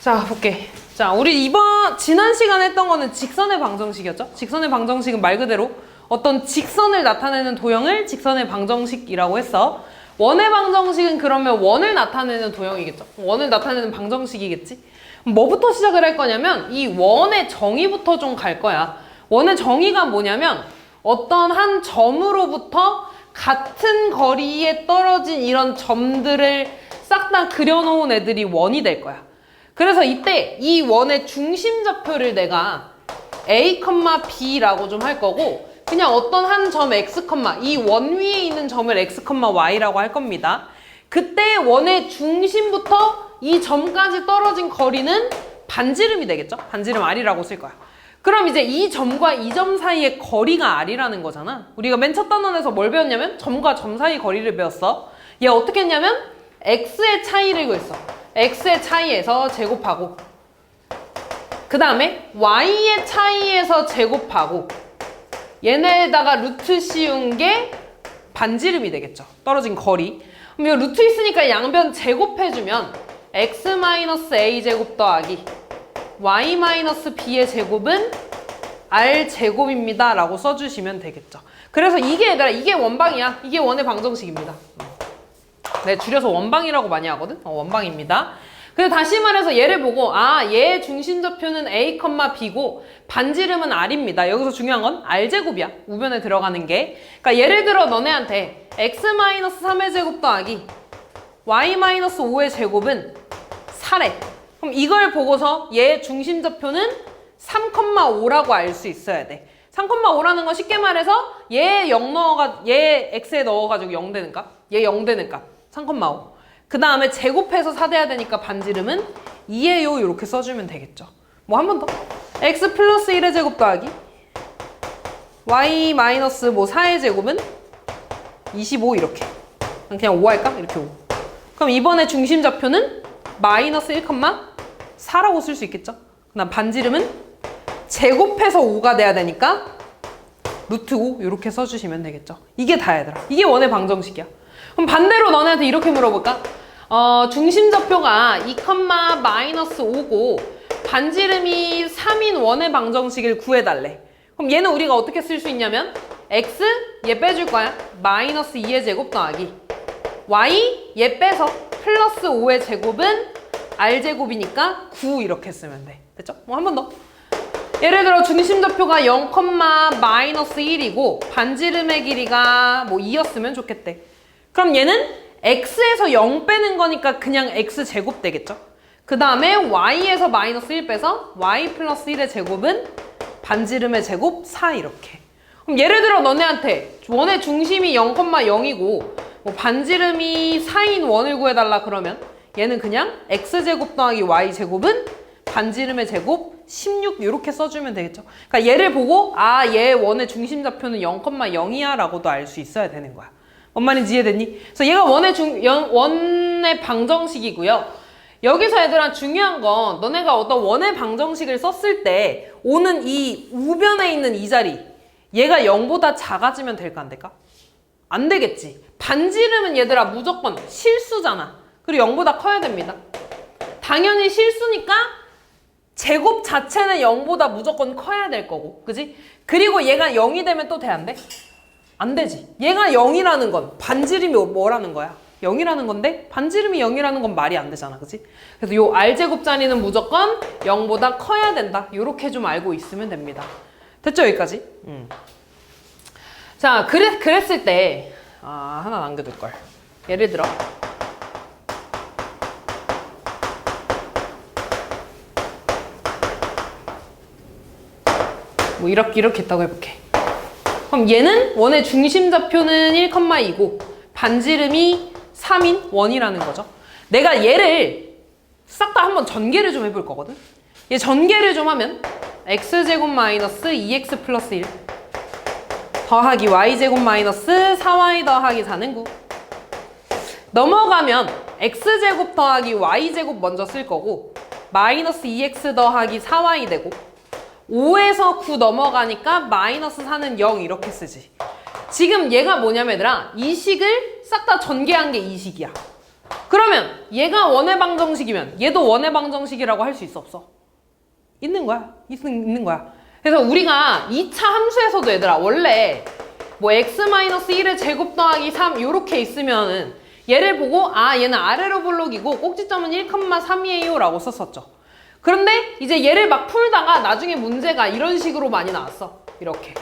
자, 볼게. 자, 우리 지난 시간에 했던 거는 직선의 방정식이었죠? 직선의 방정식은 말 그대로 어떤 직선을 나타내는 도형을 직선의 방정식이라고 했어. 원의 방정식은 그러면 원을 나타내는 도형이겠죠? 원을 나타내는 방정식이겠지? 뭐부터 시작을 할 거냐면 이 원의 정의부터 좀 갈 거야. 원의 정의가 뭐냐면 어떤 한 점으로부터 같은 거리에 떨어진 이런 점들을 싹 다 그려놓은 애들이 원이 될 거야. 그래서 이때 이 원의 중심좌표를 내가 A, B라고 좀 할 거고 그냥 어떤 한 점 X, 이 원 위에 있는 점을 X, Y라고 할 겁니다. 그때 원의 중심부터 이 점까지 떨어진 거리는 반지름이 되겠죠? 반지름 R이라고 쓸 거야. 그럼 이제 이 점과 이 점 사이의 거리가 R이라는 거잖아. 우리가 맨 첫 단원에서 뭘 배웠냐면 점과 점 사이 거리를 배웠어. 얘 어떻게 했냐면 X의 차이를 구했어. X의 차이에서 제곱하고 그 다음에 Y의 차이에서 제곱하고 얘네에다가 루트 씌운 게 반지름이 되겠죠. 떨어진 거리. 그럼 이거 루트 있으니까 양변 제곱해주면 X-A 제곱 더하기 Y-B의 제곱은 R 제곱입니다 라고 써주시면 되겠죠. 그래서 이게 얘들아 이게 원방이야. 이게 원의 방정식입니다. 네, 줄여서 원방이라고 많이 하거든? 원방입니다. 그래서 다시 말해서 얘를 보고 얘의 중심좌표는 A, B고 반지름은 R입니다. 여기서 중요한 건 R제곱이야. 우변에 들어가는 게. 그러니까 예를 들어 너네한테 X-3의 제곱 더하기 Y-5의 제곱은 4래. 그럼 이걸 보고서 얘의 중심좌표는 3,5라고 알 수 있어야 돼. 3,5라는 건 쉽게 말해서 얘 X에 넣어가지고 0 되는 값. 얘 0 되는 값. 3,5. 그 다음에 제곱해서 사대야 되니까 반지름은 2예요. 이렇게 써주면 되겠죠. 뭐 한 번 더. X 플러스 1의 제곱 더하기 Y 마이너스 4의 제곱은 25 이렇게. 그냥 5 할까? 이렇게 5. 그럼 이번에 중심좌표는 마이너스 1,4라고 쓸 수 있겠죠? 그 다음 반지름은 제곱해서 5가 돼야 되니까 루트 5 이렇게 써주시면 되겠죠. 이게 다야 얘들아. 이게 원의 방정식이야. 그럼 반대로 너네한테 이렇게 물어볼까? 중심좌표가 2,-5고 반지름이 3인 원의 방정식을 구해달래. 그럼 얘는 우리가 어떻게 쓸 수 있냐면 X 얘 빼줄 거야. 마이너스 2의 제곱 더하기 Y 얘 빼서 플러스 5의 제곱은 R제곱이니까 9 이렇게 쓰면 돼. 됐죠? 뭐 한 번 더. 예를 들어 중심좌표가 0, 마이너스 1이고 반지름의 길이가 2였으면 좋겠대. 그럼 얘는 X에서 0 빼는 거니까 그냥 X제곱 되겠죠? 그 다음에 Y에서 마이너스 1 빼서 Y 플러스 1의 제곱은 반지름의 제곱 4 이렇게. 그럼 예를 들어 너네한테 원의 중심이 0,0이고 반지름이 4인 원을 구해달라 그러면 얘는 그냥 X제곱 더하기 Y제곱은 반지름의 제곱 16 이렇게 써주면 되겠죠. 그러니까 얘를 보고 얘 원의 중심좌표는 0,0이야 라고도 알 수 있어야 되는 거야. 뭔 말인지 이해됐니? 그래서 얘가 원의 방정식이고요. 여기서 얘들아 중요한 건 너네가 어떤 원의 방정식을 썼을 때 오는 이 우변에 있는 이 자리 얘가 0보다 작아지면 될까 안 될까? 안 되겠지. 반지름은 얘들아 무조건 실수잖아. 그리고 0보다 커야 됩니다. 당연히 실수니까 제곱 자체는 0보다 무조건 커야 될 거고 그지? 그리고 얘가 0이 되면 또 돼 안 돼? 안 되지. 얘가 0이라는 건 반지름이 뭐라는 거야? 0이라는 건데 반지름이 0이라는 건 말이 안 되잖아. 그치? 그래서 요 R제곱 자리는 무조건 0보다 커야 된다. 요렇게 좀 알고 있으면 됩니다. 됐죠? 여기까지? 자, 그랬을 때 하나 남겨둘걸. 예를 들어 이렇게 했다고 해볼게. 그럼 얘는 원의 중심좌표는 1,2고 반지름이 3인 원이라는 거죠. 내가 얘를 싹 다 한번 전개를 좀 해볼 거거든. 얘 전개를 좀 하면 X제곱 마이너스 2X 플러스 1 더하기 Y제곱 마이너스 4Y 더하기 4는 9 넘어가면 X제곱 더하기 Y제곱 먼저 쓸 거고 마이너스 2X 더하기 4Y 되고 5에서 9 넘어가니까 마이너스 4는 0 이렇게 쓰지. 지금 얘가 뭐냐면 얘들아 이 식을 싹 다 전개한 게 이 식이야. 그러면 얘가 원의 방정식이면 얘도 원의 방정식이라고 할 수 있어, 없어? 있는 거야. 있는 거야. 그래서 우리가 2차 함수에서도 얘들아 원래 뭐 x-1의 제곱 더하기 3 요렇게 있으면은 얘를 보고 아 얘는 아래로 볼록이고 꼭지점은 1,3이에요 라고 썼었죠. 그런데 이제 얘를 막 풀다가 나중에 문제가 이런 식으로 많이 나왔어. 이렇게.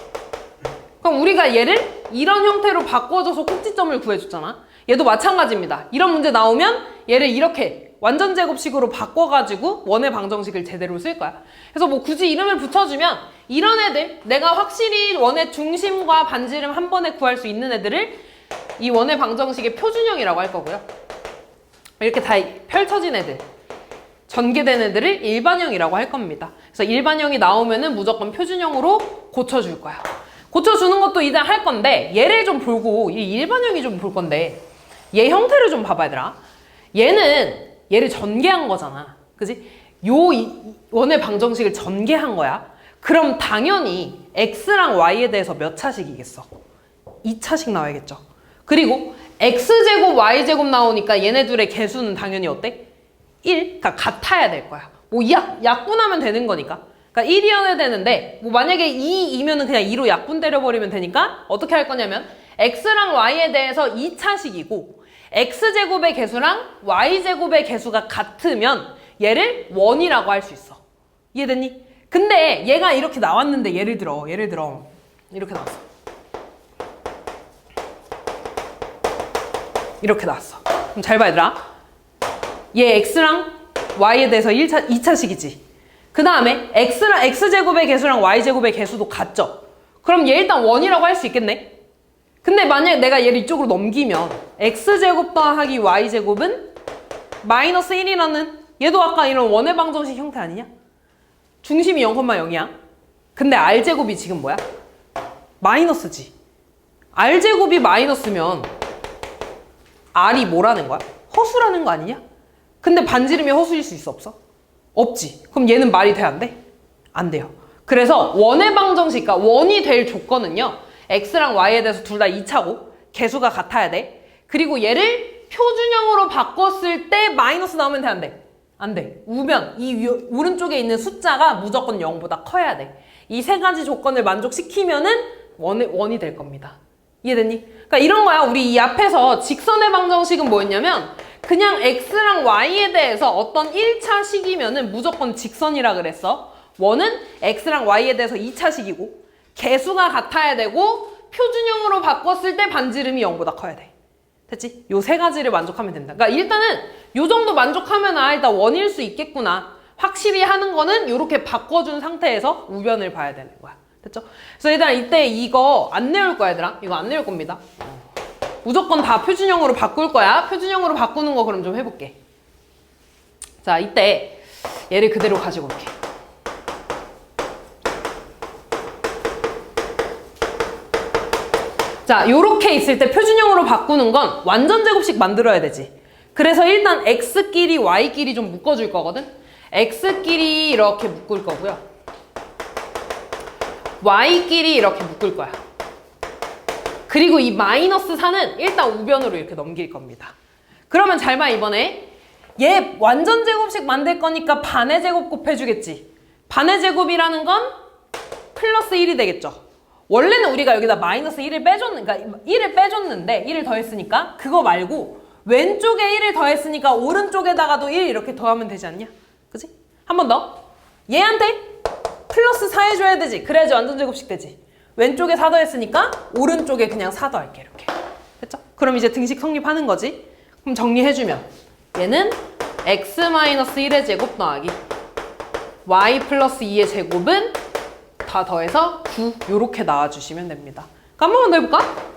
그럼 우리가 얘를 이런 형태로 바꿔줘서 꼭지점을 구해줬잖아. 얘도 마찬가지입니다. 이런 문제 나오면 얘를 이렇게 완전 제곱식으로 바꿔가지고 원의 방정식을 제대로 쓸 거야. 그래서 뭐 굳이 이름을 붙여주면 이런 애들, 내가 확실히 원의 중심과 반지름 한 번에 구할 수 있는 애들을 이 원의 방정식의 표준형이라고 할 거고요. 이렇게 다 펼쳐진 애들, 전개된 애들을 일반형이라고 할 겁니다. 그래서 일반형이 나오면은 무조건 표준형으로 고쳐줄 거야. 고쳐주는 것도 이제 할 건데 얘를 좀 보고 이 일반형이 좀 볼 건데 얘 형태를 좀 봐봐 얘들아. 얘를 전개한 거잖아. 그지? 원의 방정식을 전개한 거야. 그럼 당연히 x랑 y에 대해서 몇 차식이겠어? 2차식 나와야겠죠. 그리고 x제곱 y제곱 나오니까 얘네 둘의 개수는 당연히 어때? 1? 그러니까 같아야 될 거야. 뭐 약분하면 되는 거니까. 그러니까 1이어야 되는데 뭐 만약에 2이면은 그냥 2로 약분 때려버리면 되니까 어떻게 할 거냐면 x랑 y에 대해서 2차식이고 x제곱의 개수랑 y제곱의 개수가 같으면 얘를 원이라고 할 수 있어. 이해됐니? 근데 얘가 이렇게 나왔는데 예를 들어 이렇게 나왔어. 이렇게 나왔어. 그럼 잘 봐 얘들아. 얘 x랑 y에 대해서 2차식이지. 그 다음에 x제곱의 개수랑 y제곱의 개수도 같죠? 그럼 얘 일단 원이라고 할 수 있겠네? 근데 만약 내가 얘를 이쪽으로 넘기면 x제곱 더하기 y제곱은 마이너스 1이라는 얘도 아까 이런 원의 방정식 형태 아니냐? 중심이 0,0이야. 근데 r제곱이 지금 뭐야? 마이너스지. r제곱이 마이너스면 r이 뭐라는 거야? 허수라는 거 아니냐? 근데 반지름이 허수일 수 있어 없어? 없지. 그럼 얘는 말이 돼 안 돼? 안 돼요. 그래서 원의 방정식, 그러니까 원이 될 조건은요. x랑 y에 대해서 둘 다 2차고 개수가 같아야 돼. 그리고 얘를 표준형으로 바꿨을 때 마이너스 나오면 돼 안 돼? 안 돼. 우면 이 오른쪽에 있는 숫자가 무조건 0보다 커야 돼. 이 세 가지 조건을 만족시키면은 원이 될 겁니다. 이해됐니? 그러니까 이런 거야. 우리 이 앞에서 직선의 방정식은 뭐였냐면 그냥 x랑 y에 대해서 어떤 1차식이면은 무조건 직선이라 그랬어. 원은 x랑 y에 대해서 2차식이고 개수가 같아야 되고 표준형으로 바꿨을 때 반지름이 0보다 커야 돼. 됐지? 요 세 가지를 만족하면 된다. 그러니까 일단은 요 정도 만족하면 일단 원일 수 있겠구나. 확실히 하는 거는 요렇게 바꿔준 상태에서 우변을 봐야 되는 거야. 됐죠? 그래서 얘들아 이때 이거 안 내올 거야 얘들아. 이거 안 내올 겁니다. 무조건 다 표준형으로 바꿀 거야. 표준형으로 바꾸는 거 그럼 좀 해볼게. 자, 이때 얘를 그대로 가지고 올게. 자, 요렇게 있을 때 표준형으로 바꾸는 건 완전 제곱식 만들어야 되지. 그래서 일단 x끼리 y끼리 좀 묶어줄 거거든. x끼리 이렇게 묶을 거고요. y끼리 이렇게 묶을 거야. 그리고 이 마이너스 4는 일단 우변으로 이렇게 넘길 겁니다. 그러면 잘 봐 이번에. 얘 완전 제곱식 만들 거니까 반의 제곱 곱해주겠지. 반의 제곱이라는 건 플러스 1이 되겠죠. 원래는 우리가 여기다 마이너스 1을 그러니까 1을 빼줬는데 1을 더했으니까 그거 말고 왼쪽에 1을 더했으니까 오른쪽에다가도 1 이렇게 더하면 되지 않냐? 그치? 한 번 더. 얘한테 플러스 4 해줘야 되지. 그래야지 완전 제곱식 되지. 왼쪽에 4 더했으니까 오른쪽에 그냥 4 더할게 이렇게. 됐죠? 그럼 이제 등식 성립하는 거지. 그럼 정리해주면 얘는 x-1의 제곱 더하기 y 플러스 2의 제곱은 다 더해서 9 요렇게 나와주시면 됩니다. 그럼 한 번만 더 해볼까?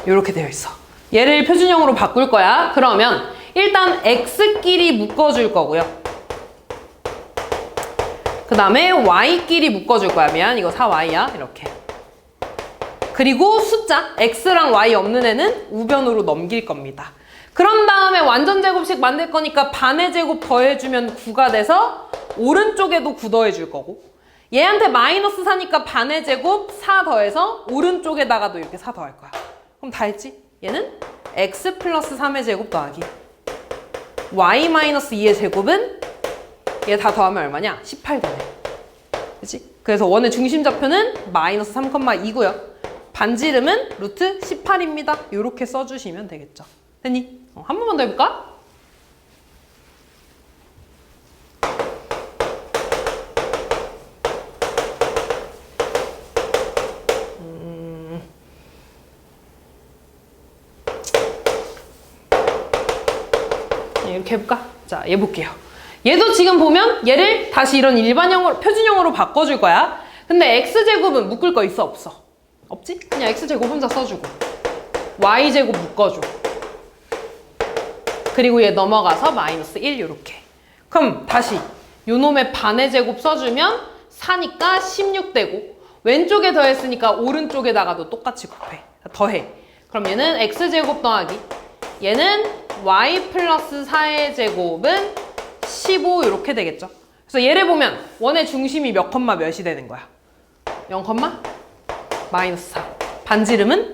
요렇게 되어 있어. 얘를 표준형으로 바꿀 거야. 그러면 일단 x끼리 묶어줄 거고요. 그 다음에 y끼리 묶어줄 거야. 미안, 이거 4y야. 이렇게. 그리고 숫자 x랑 y 없는 애는 우변으로 넘길 겁니다. 그런 다음에 완전 제곱식 만들 거니까 반의 제곱 더해주면 9가 돼서 오른쪽에도 9 더해줄 거고, 얘한테 마이너스 4니까 반의 제곱 4 더해서 오른쪽에다가도 이렇게 4 더할 거야. 그럼 다 했지? 얘는 x 플러스 3의 제곱 더하기 y 마이너스 2의 제곱은 얘 다 더하면 얼마냐? 18 되네. 그치? 그래서 원의 중심 좌표는 마이너스 3,2고요. 반지름은 루트 18입니다. 이렇게 써주시면 되겠죠. 됐니? 한 번만 더 해볼까? 이렇게 해볼까? 자, 얘 볼게요. 얘도 지금 보면 얘를 다시 이런 일반형으로, 표준형으로 바꿔줄 거야. 근데 x제곱은 묶을 거 있어, 없어? 없지? 그냥 x제곱 혼자 써주고 y제곱 묶어줘. 그리고 얘 넘어가서 마이너스 1 요렇게. 그럼 다시 요놈의 반의 제곱 써주면 4니까 16 되고, 왼쪽에 더했으니까 오른쪽에다가도 똑같이 곱해. 더해. 그럼 얘는 x제곱 더하기 얘는 y 플러스 4의 제곱은 15 이렇게 되겠죠. 그래서 얘를 보면 원의 중심이 몇 컴마 몇이 되는 거야? 0 컴마 마이너스 4. 반지름은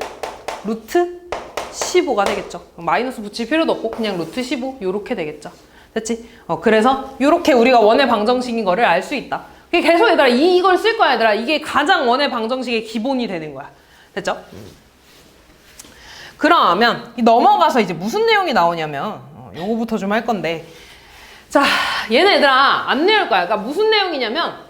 루트 15가 되겠죠. 마이너스 붙일 필요도 없고 그냥 루트 15 이렇게 되겠죠. 됐지? 그래서 이렇게 우리가 원의 방정식인 거를 알 수 있다. 계속 얘들아 이걸 쓸 거야 얘들아. 이게 가장 원의 방정식의 기본이 되는 거야. 됐죠? 그러면 넘어가서 이제 무슨 내용이 나오냐면 요거부터 좀 할 건데, 자 얘네들아 안 내울 거야. 그러니까 무슨 내용이냐면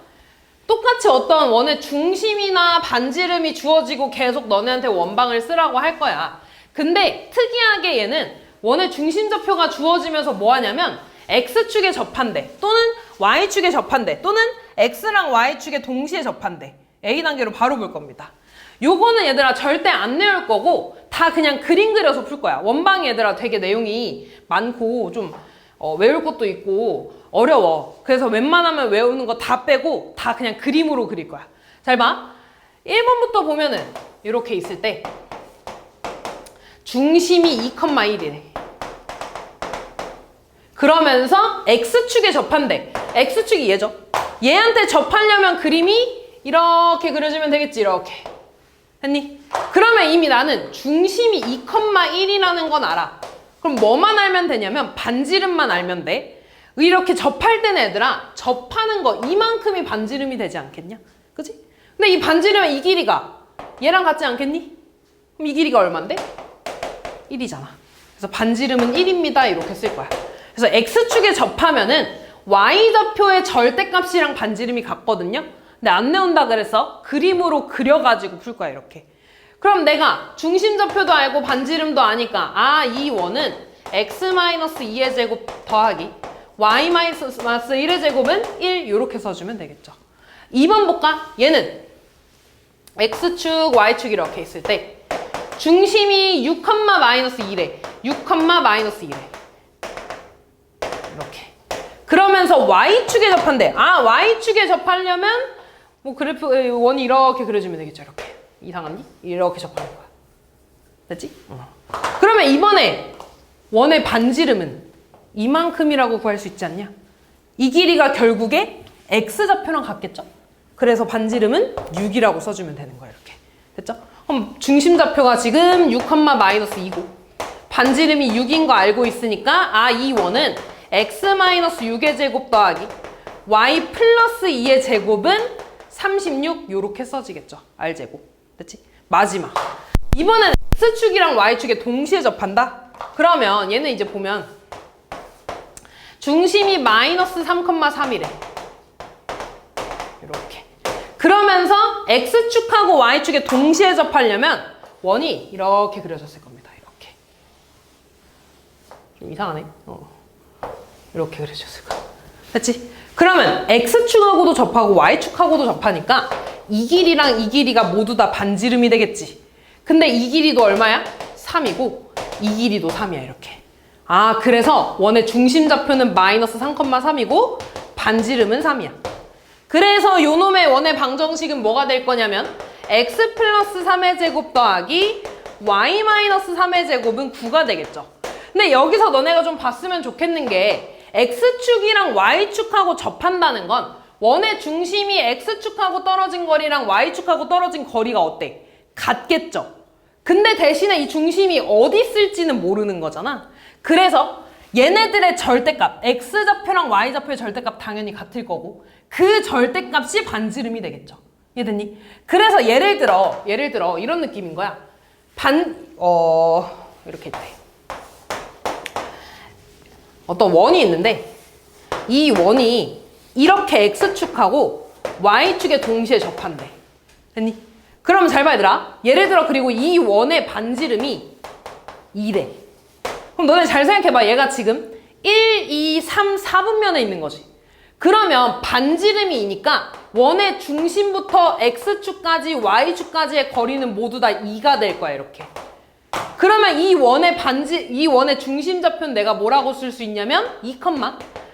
똑같이 어떤 원의 중심이나 반지름이 주어지고 계속 너네한테 원방을 쓰라고 할 거야. 근데 특이하게 얘는 원의 중심좌표가 주어지면서 뭐 하냐면 x축에 접한대, 또는 y축에 접한대, 또는 x랑 y축에 동시에 접한대. A단계로 바로 볼 겁니다. 요거는 얘들아 절대 안 내울 거고 다 그냥 그림 그려서 풀 거야. 원방이 얘들아 되게 내용이 많고 좀 외울 것도 있고 어려워. 그래서 웬만하면 외우는 거 다 빼고 다 그냥 그림으로 그릴 거야. 잘 봐. 1번부터 보면은 이렇게 있을 때 중심이 2,1이래. 그러면서 x축에 접한대. x축이 얘죠. 얘한테 접하려면 그림이 이렇게 그려주면 되겠지. 이렇게. 됐니? 그러면 이미 나는 중심이 2,1이라는 건 알아. 그럼 뭐만 알면 되냐면 반지름만 알면 돼. 이렇게 접할 때는 얘들아 접하는 거 이만큼이 반지름이 되지 않겠냐? 그치? 근데 이 반지름의 이 길이가 얘랑 같지 않겠니? 그럼 이 길이가 얼만데? 1이잖아. 그래서 반지름은 1입니다. 이렇게 쓸 거야. 그래서 x축에 접하면은 y좌표의 절대값이랑 반지름이 같거든요. 근데 안 내온다 그래서 그림으로 그려가지고 풀 거야. 이렇게. 그럼 내가 중심좌표도 알고 반지름도 아니까 이 원은 x-2의 제곱 더하기 y-1의 제곱은 1 이렇게 써주면 되겠죠. 2번 볼까? 얘는 x축, y축 이렇게 있을 때 중심이 6,-1에 6,-1에 이렇게. 그러면서 y축에 접한대. y축에 접하려면 뭐 그래프 원이 이렇게 그려주면 되겠죠. 이렇게. 이상하니? 이렇게 접하는 거야. 됐지? 그러면 이번에 원의 반지름은 이만큼이라고 구할 수 있지 않냐? 이 길이가 결국에 x좌표랑 같겠죠? 그래서 반지름은 6이라고 써주면 되는 거야. 이렇게. 됐죠? 그럼 중심좌표가 지금 6,-2고 반지름이 6인 거 알고 있으니까 이 원은 x-6의 제곱 더하기 y 플러스 2의 제곱은 36 요렇게 써지겠죠. r제곱. 됐지? 마지막. 이번엔 x축이랑 y축에 동시에 접한다? 그러면 얘는 이제 보면 중심이 마이너스 3,3이래. 이렇게. 그러면서 x축하고 y축에 동시에 접하려면 원이 이렇게 그려졌을 겁니다. 이렇게. 좀 이상하네. 이렇게 그려졌을 거야. 됐지? 그러면 x축하고도 접하고 y축하고도 접하니까 이 길이랑 이 길이가 모두 다 반지름이 되겠지. 근데 이 길이도 얼마야? 3이고 이 길이도 3이야. 이렇게. 그래서 원의 중심좌표는 마이너스 3,3이고 반지름은 3이야. 그래서 요놈의 원의 방정식은 뭐가 될 거냐면 x 플러스 3의 제곱 더하기 y 마이너스 3의 제곱은 9가 되겠죠. 근데 여기서 너네가 좀 봤으면 좋겠는 게 X축이랑 Y축하고 접한다는 건 원의 중심이 X축하고 떨어진 거리랑 Y축하고 떨어진 거리가 어때? 같겠죠? 근데 대신에 이 중심이 어디 있을지는 모르는 거잖아. 그래서 얘네들의 절대값, X좌표랑 Y좌표의 절대값 당연히 같을 거고 그 절대값이 반지름이 되겠죠. 이해됐니? 그래서 예를 들어 이런 느낌인 거야. 이렇게 있대. 어떤 원이 있는데 이 원이 이렇게 X축하고 Y축에 동시에 접한대. 됐니? 그럼 잘 봐 얘들아. 예를 들어 그리고 이 원의 반지름이 2래. 그럼 너네 잘 생각해봐. 얘가 지금 1, 2, 3, 4분면에 있는 거지. 그러면 반지름이 2니까 원의 중심부터 X축까지 Y축까지의 거리는 모두 다 2가 될 거야. 이렇게. 그러면 이 원의 중심 좌표는 내가 뭐라고 쓸 수 있냐면 2,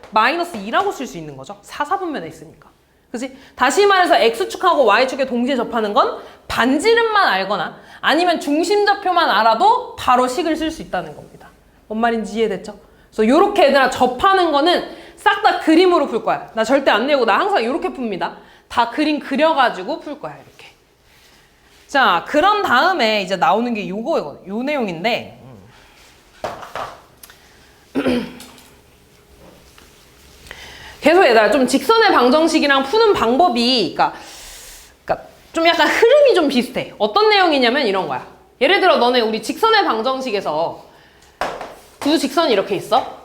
마이너스 2라고 쓸 수 있는 거죠. 4, 4분면에 있으니까. 그치? 다시 말해서 X축하고 Y축에 동시에 접하는 건 반지름만 알거나 아니면 중심 좌표만 알아도 바로 식을 쓸 수 있다는 겁니다. 뭔 말인지 이해됐죠? 그래서 요렇게 얘들아 접하는 거는 싹 다 그림으로 풀 거야. 나 절대 안 내고 나 항상 요렇게 풉니다. 다 그림 그려가지고 풀 거야. 이렇게. 자, 그런 다음에 이제 나오는 게 요거거든. 요 내용인데 계속 얘들아 좀 직선의 방정식이랑 푸는 방법이 그러니까 좀 약간 흐름이 좀 비슷해. 어떤 내용이냐면 이런 거야. 예를 들어 너네 우리 직선의 방정식에서 두 직선이 이렇게 있어.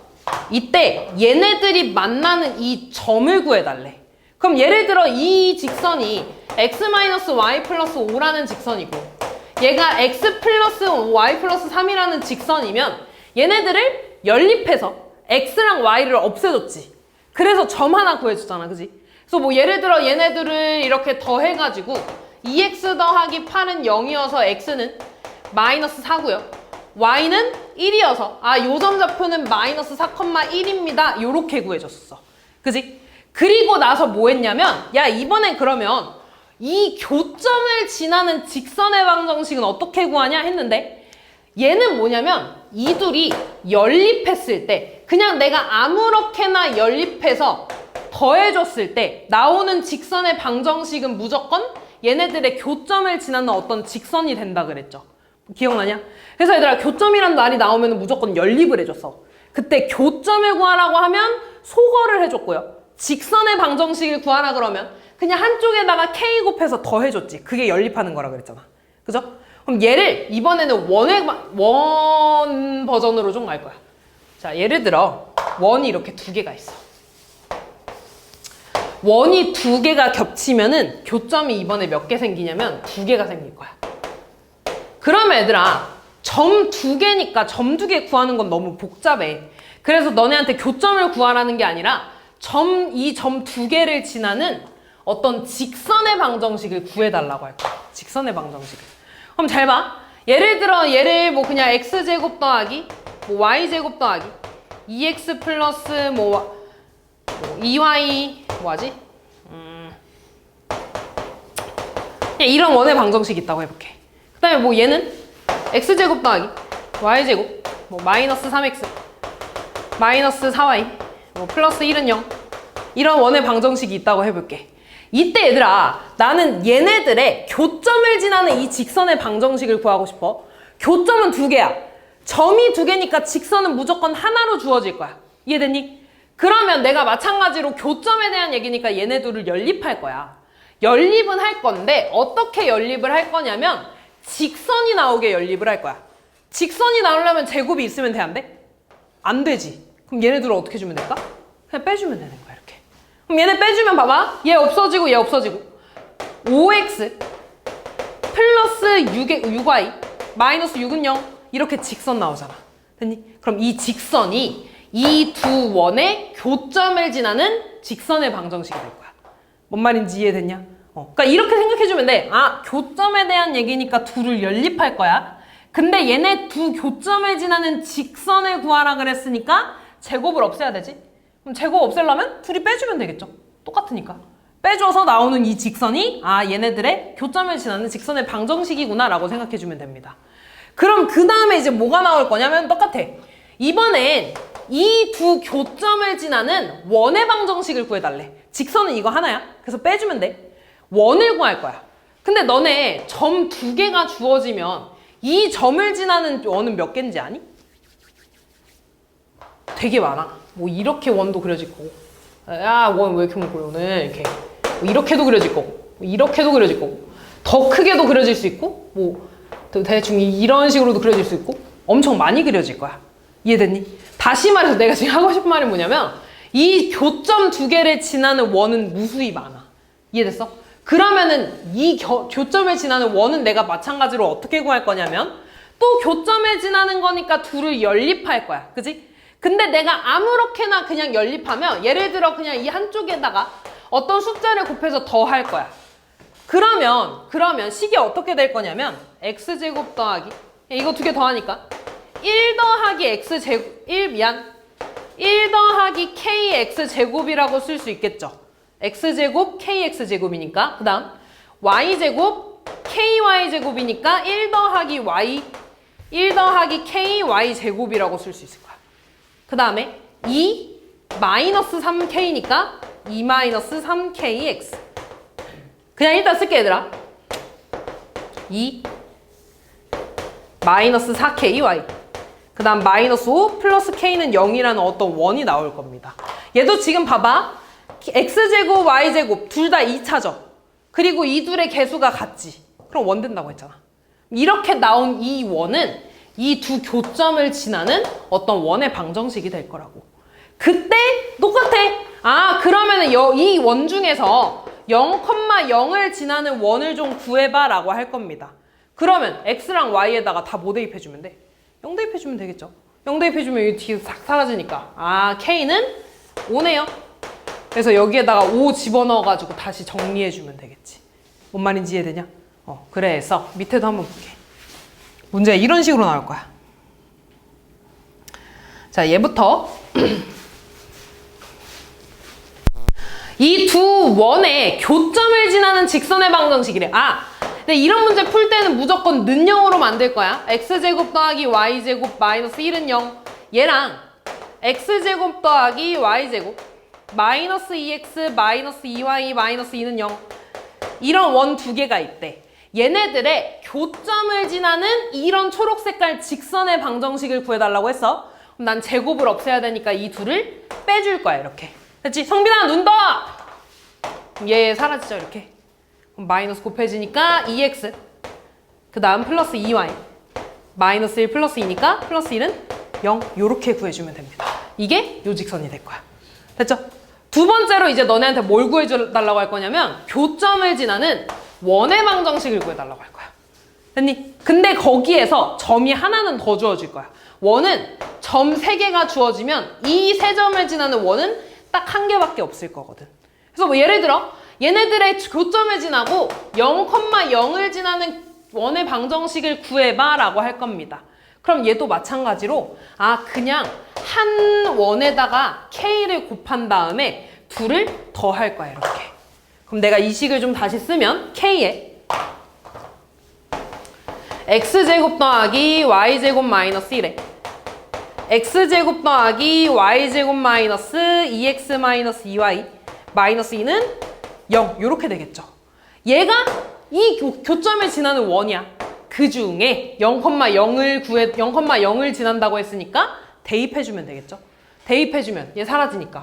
이때 얘네들이 만나는 이 점을 구해달래. 그럼 예를 들어 이 직선이 x-y 플러스 5라는 직선이고 얘가 x 플러스 y 플러스 3이라는 직선이면 얘네들을 연립해서 x랑 y를 없애줬지. 그래서 점 하나 구해줬잖아. 그지? 그래서 뭐 예를 들어 얘네들을 이렇게 더해가지고 2x 더하기 8은 0이어서 x는 마이너스 4고요. y는 1이어서 요 점 좌표는 마이너스 4,1입니다. 요렇게 구해줬어. 그지? 그리고 나서 뭐 했냐면 야 이번엔 그러면 이 교점을 지나는 직선의 방정식은 어떻게 구하냐 했는데 얘는 뭐냐면 이 둘이 연립했을 때 그냥 내가 아무렇게나 연립해서 더해줬을 때 나오는 직선의 방정식은 무조건 얘네들의 교점을 지나는 어떤 직선이 된다 그랬죠. 기억나냐? 그래서 얘들아 교점이란 말이 나오면 무조건 연립을 해줬어. 그때 교점을 구하라고 하면 소거를 해줬고요. 직선의 방정식을 구하라 그러면 그냥 한쪽에다가 k 곱해서 더해줬지. 그게 연립하는 거라 그랬잖아. 그죠? 그럼 얘를 이번에는 원 버전으로 좀 갈 거야. 자, 예를 들어 원이 이렇게 두 개가 있어. 원이 두 개가 겹치면은 교점이 이번에 몇 개 생기냐면 두 개가 생길 거야. 그러면 얘들아 점 두 개니까 점 두 개 구하는 건 너무 복잡해. 그래서 너네한테 교점을 구하라는 게 아니라 이 점 두 개를 지나는 어떤 직선의 방정식을 구해달라고 할 거야. 직선의 방정식을. 그럼 잘 봐. 예를 들어 얘를 뭐 그냥 x제곱 더하기 뭐 y제곱 더하기 2x 플러스 뭐 2y 뭐하지? 그냥 이런 원의 방정식이 있다고 해볼게. 그 다음에 뭐 얘는 x제곱 더하기 y제곱 뭐 마이너스 3x 마이너스 4y 뭐 플러스 1은 0 이런 원의 방정식이 있다고 해볼게. 이때 얘들아 나는 얘네들의 교점을 지나는 이 직선의 방정식을 구하고 싶어. 교점은 두 개야. 점이 두 개니까 직선은 무조건 하나로 주어질 거야. 이해됐니? 그러면 내가 마찬가지로 교점에 대한 얘기니까 얘네 둘을 연립할 거야. 연립은 할 건데 어떻게 연립을 할 거냐면 직선이 나오게 연립을 할 거야. 직선이 나오려면 제곱이 있으면 돼, 안 돼? 안 되지. 그럼 얘네들을 어떻게 주면 될까? 그냥 빼주면 되는 거야, 이렇게. 그럼 얘네 빼주면 봐봐. 얘 없어지고 얘 없어지고 5x 플러스 6y 마이너스 6은 0 이렇게 직선 나오잖아. 됐니? 그럼 이 직선이 이 두 원의 교점을 지나는 직선의 방정식이 될 거야. 뭔 말인지 이해됐냐? 그러니까 이렇게 생각해주면 돼. 교점에 대한 얘기니까 둘을 연립할 거야. 근데 얘네 두 교점을 지나는 직선을 구하라 그랬으니까 제곱을 없애야 되지. 그럼 제곱 없애려면 둘이 빼주면 되겠죠. 똑같으니까. 빼줘서 나오는 이 직선이 얘네들의 교점을 지나는 직선의 방정식이구나 라고 생각해주면 됩니다. 그럼 그 다음에 이제 뭐가 나올 거냐면 똑같아. 이번엔 이 두 교점을 지나는 원의 방정식을 구해달래. 직선은 이거 하나야. 그래서 빼주면 돼. 원을 구할 거야. 근데 너네 점 두 개가 주어지면 이 점을 지나는 원은 몇 개인지 아니? 되게 많아. 뭐 이렇게 원도 그려질 거고, 야, 원 왜 이렇게 많고 오늘 이렇게 뭐 이렇게도 그려질 거고, 뭐 이렇게도 그려질 거고, 더 크게도 그려질 수 있고, 뭐 대충 이런 식으로도 그려질 수 있고, 엄청 많이 그려질 거야. 이해됐니? 다시 말해서 내가 지금 하고 싶은 말이 뭐냐면 이 교점 두 개를 지나는 원은 무수히 많아. 이해됐어? 그러면은 이 교점을 지나는 원은 내가 마찬가지로 어떻게 구할 거냐면 또 교점을 지나는 거니까 둘을 연립할 거야. 그지? 근데 내가 아무렇게나 그냥 연립하면 예를 들어 그냥 이 한쪽에다가 어떤 숫자를 곱해서 더 할 거야. 그러면 식이 어떻게 될 거냐면 x제곱 더하기 이거 두 개 더하니까 1 더하기 x제곱 1 더하기 kx제곱이라고 쓸 수 있겠죠. x제곱 kx제곱이니까 그 다음 y제곱 ky제곱이니까 1 더하기 ky제곱이라고 쓸 수 있을 거야. 그 다음에 2 마이너스 3k니까 2 마이너스 3kx 그냥 일단 쓸게 얘들아. 2 마이너스 4ky 그 다음 마이너스 5 플러스 k는 0이라는 어떤 원이 나올 겁니다. 얘도 지금 봐봐. x제곱 y제곱 둘 다 2차죠. 그리고 이 둘의 개수가 같지. 그럼 원 된다고 했잖아. 이렇게 나온 이 원은 이 두 교점을 지나는 어떤 원의 방정식이 될 거라고. 그때 똑같아. 아, 그러면은 이 원 중에서 0,0을 지나는 원을 좀 구해봐 라고 할 겁니다. 그러면 x랑 y에다가 다 뭐 대입해주면 돼? 0 대입해주면 되겠죠. 0 대입해주면 여기 뒤에 싹 사라지니까 아, k는 5네요. 그래서 여기에다가 5 집어넣어가지고 다시 정리해주면 되겠지. 뭔 말인지 이해되냐? 그래서 밑에도 한번 볼게. 문제가 이런 식으로 나올 거야. 자, 얘부터 이 두 원의 교점을 지나는 직선의 방정식이래. 근데 이런 문제 풀 때는 무조건 는영으로 만들 거야. x제곱 더하기 y제곱 마이너스 1은 0. 얘랑 x제곱 더하기 y제곱 마이너스 2x 마이너스 2y 마이너스 2는 0. 이런 원 두 개가 있대. 얘네들의 교점을 지나는 이런 초록 색깔 직선의 방정식을 구해달라고 했어. 그럼 난 제곱을 없애야 되니까 이 둘을 빼줄 거야. 이렇게. 됐지? 성빈아 눈 떠! 얘 사라지죠. 이렇게. 그럼 마이너스 곱해지니까 2x 그 다음 플러스 2y 마이너스 1 플러스 2니까 플러스 1은 0 요렇게 구해주면 됩니다. 이게 요 직선이 될 거야. 됐죠? 두 번째로 이제 너네한테 뭘 구해달라고 할 거냐면 교점을 지나는 원의 방정식을 구해달라고 할 거야. 됐니? 근데 거기에서 점이 하나는 더 주어질 거야. 원은 점 3개가 주어지면 이 세 점을 지나는 원은 딱 한 개밖에 없을 거거든. 그래서 뭐 예를 들어 얘네들의 교점을 지나고 0,0을 지나는 원의 방정식을 구해봐 라고 할 겁니다. 그럼 얘도 마찬가지로 그냥 한 원에다가 k를 곱한 다음에 둘을 더 할 거야. 이렇게. 그럼 내가 이 식을 좀 다시 쓰면 k에 x제곱 더하기 y제곱 마이너스 1에 x제곱 더하기 y제곱 마이너스 2x 마이너스 2y 마이너스 2는 0 요렇게 되겠죠. 얘가 이 교점을 지나는 원이야. 그 중에 0,0을 지난다고 했으니까 대입해주면 되겠죠. 대입해주면 얘 사라지니까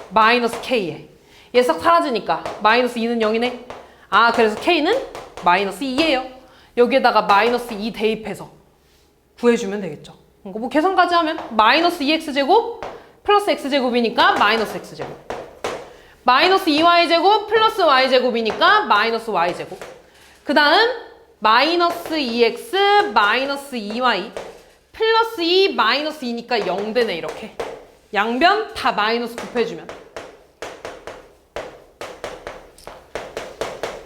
마이너스 k에 얘 싹 사라지니까 마이너스 2는 0이네. 그래서 k는 마이너스 2예요. 여기에다가 마이너스 2 대입해서 구해주면 되겠죠. 뭐 계산까지 하면 마이너스 2x제곱 플러스 x제곱이니까 마이너스 x제곱 마이너스 2y제곱 플러스 y제곱이니까 마이너스 y제곱 그 다음 마이너스 2x 마이너스 2y 플러스 2 마이너스 2니까 0 되네. 이렇게 양변 다 마이너스 곱해주면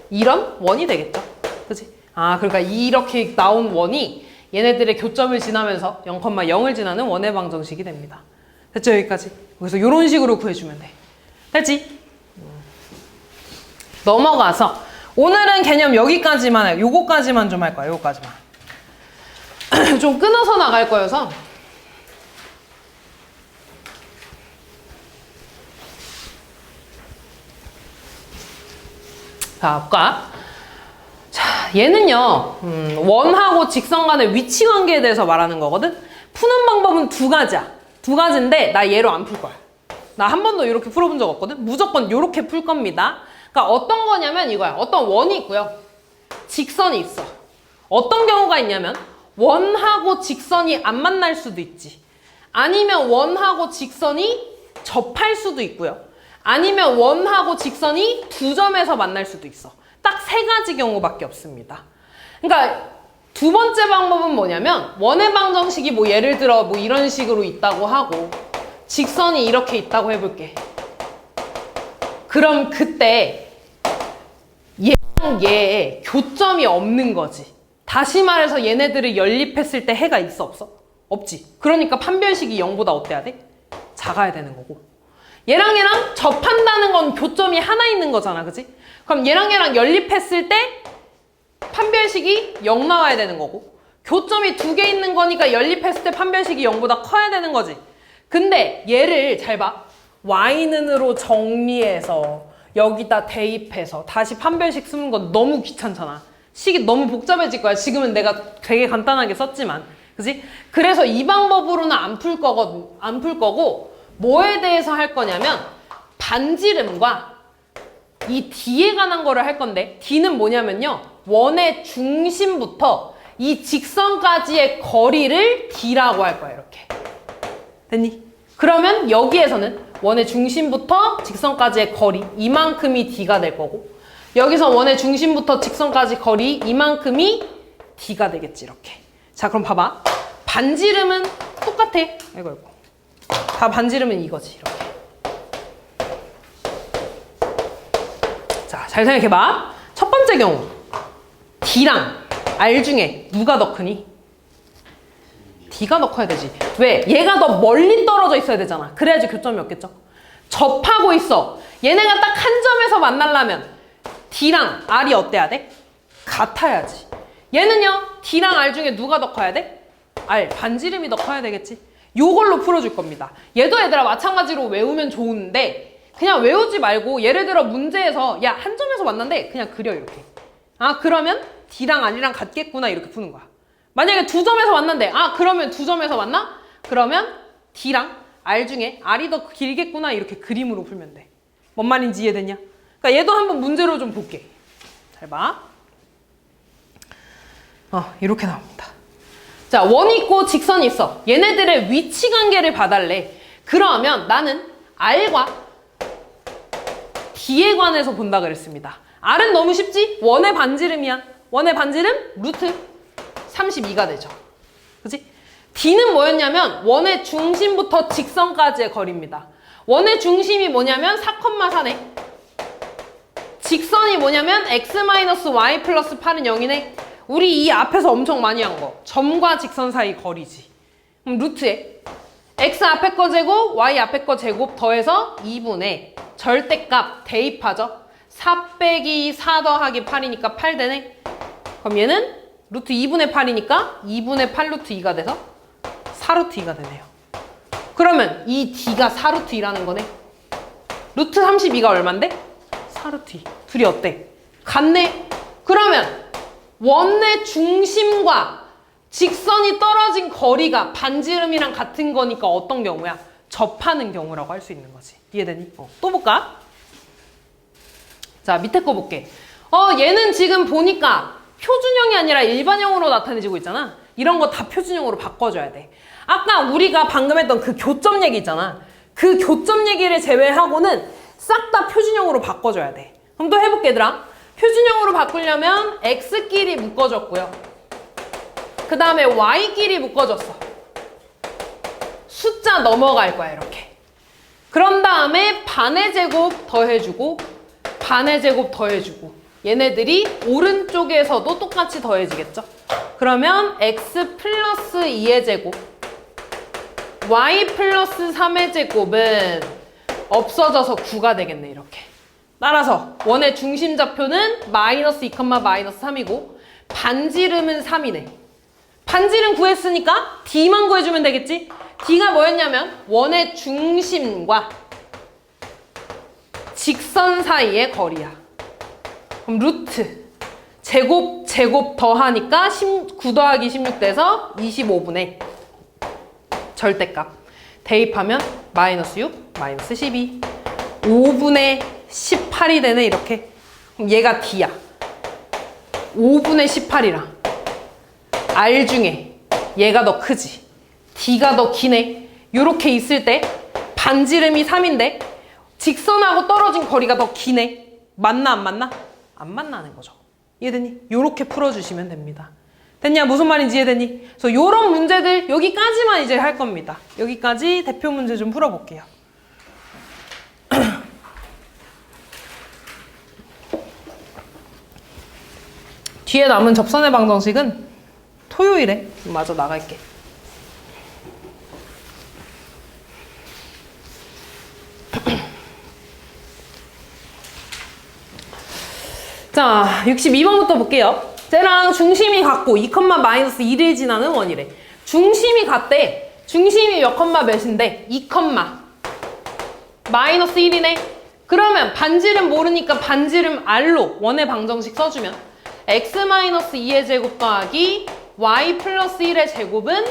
이런 원이 되겠죠. 그치? 그러니까 이렇게 나온 원이 얘네들의 교점을 지나면서 0,0을 지나는 원의 방정식이 됩니다. 됐죠? 여기까지? 그래서 이런 식으로 구해주면 돼. 됐지? 넘어가서 오늘은 개념 여기까지만 해. 요거까지만 좀 할 거야. 요거까지만. 좀 끊어서 나갈 거여서 자, 볼까? 자, 얘는요, 원하고 직선 간의 위치 관계에 대해서 말하는 거거든? 푸는 방법은 두 가지야. 두 가지인데, 나 얘로 안 풀 거야. 나 한 번도 이렇게 풀어본 적 없거든? 무조건 이렇게 풀 겁니다. 그러니까 어떤 거냐면 이거야. 어떤 원이 있고요. 직선이 있어. 어떤 경우가 있냐면, 원하고 직선이 안 만날 수도 있지. 아니면 원하고 직선이 접할 수도 있고요. 아니면 원하고 직선이 두 점에서 만날 수도 있어. 딱 세 가지 경우밖에 없습니다. 그러니까 두 번째 방법은 뭐냐면 원의 방정식이 뭐 예를 들어 뭐 이런 식으로 있다고 하고 직선이 이렇게 있다고 해볼게. 그럼 그때 얘랑 얘에 교점이 없는 거지. 다시 말해서 얘네들을 연립했을 때 해가 있어 없어? 없지. 그러니까 판별식이 0보다 어때야 돼? 작아야 되는 거고. 얘랑 얘랑 접한다는 건 교점이 하나 있는 거잖아, 그치? 그럼 얘랑 얘랑 연립했을 때 판별식이 0 나와야 되는 거고 교점이 두 개 있는 거니까 연립했을 때 판별식이 0보다 커야 되는 거지. 근데 얘를 잘 봐. y는으로 정리해서 여기다 대입해서 다시 판별식 쓰는 건 너무 귀찮잖아. 식이 너무 복잡해질 거야. 지금은 내가 되게 간단하게 썼지만. 그치? 그래서 이 방법으로는 안 풀 거고 뭐에 대해서 할 거냐면 반지름과 이 D에 관한 거를 할 건데 D는 뭐냐면요. 원의 중심부터 이 직선까지의 거리를 D라고 할 거야. 이렇게. 됐니? 그러면 여기에서는 원의 중심부터 직선까지의 거리 이만큼이 D가 될 거고 여기서 원의 중심부터 직선까지 거리 이만큼이 D가 되겠지. 이렇게. 자, 그럼 봐봐. 반지름은 똑같아. 이거. 다 반지름은 이거지. 이렇게. 자, 잘 생각해봐. 첫 번째 경우 D랑 R 중에 누가 더 크니? D가 더 커야 되지. 왜? 얘가 더 멀리 떨어져 있어야 되잖아. 그래야지 교점이 없겠죠? 접하고 있어. 얘네가 딱 한 점에서 만나려면 D랑 R이 어때야 돼? 같아야지. 얘는요. D랑 R 중에 누가 더 커야 돼? R. 반지름이 더 커야 되겠지. 요걸로 풀어줄 겁니다. 얘도 얘들아 마찬가지로 외우면 좋은데 그냥 외우지 말고 예를 들어 문제에서 야, 한 점에서 만난대. 그냥 그려 이렇게. 아, 그러면 D랑 R이랑 같겠구나 이렇게 푸는 거야. 만약에 두 점에서 만난대. 아, 그러면 두 점에서 만나? 그러면 D랑 R 중에 R이 더 길겠구나 이렇게 그림으로 풀면 돼. 뭔 말인지 이해됐냐? 그러니까 얘도 한번 문제로 좀 볼게. 잘 봐. 이렇게 나옵니다. 자, 원이 있고 직선이 있어. 얘네들의 위치 관계를 봐달래. 그러면 나는 R과 D에 관해서 본다 그랬습니다. R은 너무 쉽지? 원의 반지름이야. 원의 반지름 루트 32가 되죠. 그치? D는 뭐였냐면 원의 중심부터 직선까지의 거리입니다. 원의 중심이 뭐냐면 4,4네. 직선이 뭐냐면 x-y 플러스 8은 0이네. 우리 이 앞에서 엄청 많이 한 거. 점과 직선 사이 거리지. 그럼 루트에 x 앞에 거 제곱, y 앞에 거 제곱 더해서 2분의 절대값 대입하죠. 4 빼기 4 더하기 8이니까 8 되네. 그럼 얘는 루트 2분의 8이니까 2분의 8 루트 2가 돼서 4 루트 2가 되네요. 그러면 이 D가 4 루트 2라는 거네. 루트 32가 얼만데? 4 루트 2. 둘이 어때? 같네. 그러면 원의 중심과 직선이 떨어진 거리가 반지름이랑 같은 거니까 어떤 경우야? 접하는 경우라고 할 수 있는 거지. 이해되니? 또 볼까? 자, 밑에 거 볼게. 얘는 지금 보니까 표준형이 아니라 일반형으로 나타내지고 있잖아. 이런 거 다 표준형으로 바꿔줘야 돼. 아까 우리가 방금 했던 그 교점 얘기 있잖아. 그 교점 얘기를 제외하고는 싹 다 표준형으로 바꿔줘야 돼. 그럼 또 해볼게, 얘들아. 표준형으로 바꾸려면 x끼리 묶어줬고요. 그 다음에 y끼리 묶어줬어. 숫자 넘어갈 거야, 이렇게. 그런 다음에 반의 제곱 더해주고 반의 제곱 더해주고 얘네들이 오른쪽에서도 똑같이 더해지겠죠? 그러면 x 플러스 2의 제곱 y 플러스 3의 제곱은 없어져서 9가 되겠네, 이렇게. 따라서 원의 중심 좌표는 마이너스 2, 마이너스 3이고 반지름은 3이네. 반지름 구했으니까 D만 구해주면 되겠지? D가 뭐였냐면 원의 중심과 직선 사이의 거리야. 그럼 루트 제곱 더하니까 9 더하기 16 돼서 25분의 절대값 대입하면 마이너스 6, 마이너스 12 5분의 18이 되네 이렇게. 그럼 얘가 D야. 5분의 18이라 R 중에 얘가 더 크지. D가 더 기네. 요렇게 있을 때 반지름이 3인데 직선하고 떨어진 거리가 더 기네. 맞나 안 맞나? 안 만나는 거죠. 이해됐니? 요렇게 풀어주시면 됩니다. 됐냐? 무슨 말인지 이해됐니? 그래서 요런 문제들 여기까지만 이제 할 겁니다. 여기까지 대표 문제 좀 풀어볼게요. 뒤에 남은 접선의 방정식은 토요일에 마저 나갈게. 자, 62번부터 볼게요. 쟤랑 중심이 같고 2, 마이너스 1을 지나는 원이래. 중심이 같대. 중심이 몇 컴마 몇인데? 2, 마이너스 1이네. 그러면 반지름 모르니까 반지름 R로 원의 방정식 써주면 x-2의 제곱 더하기 y 플러스 1의 제곱은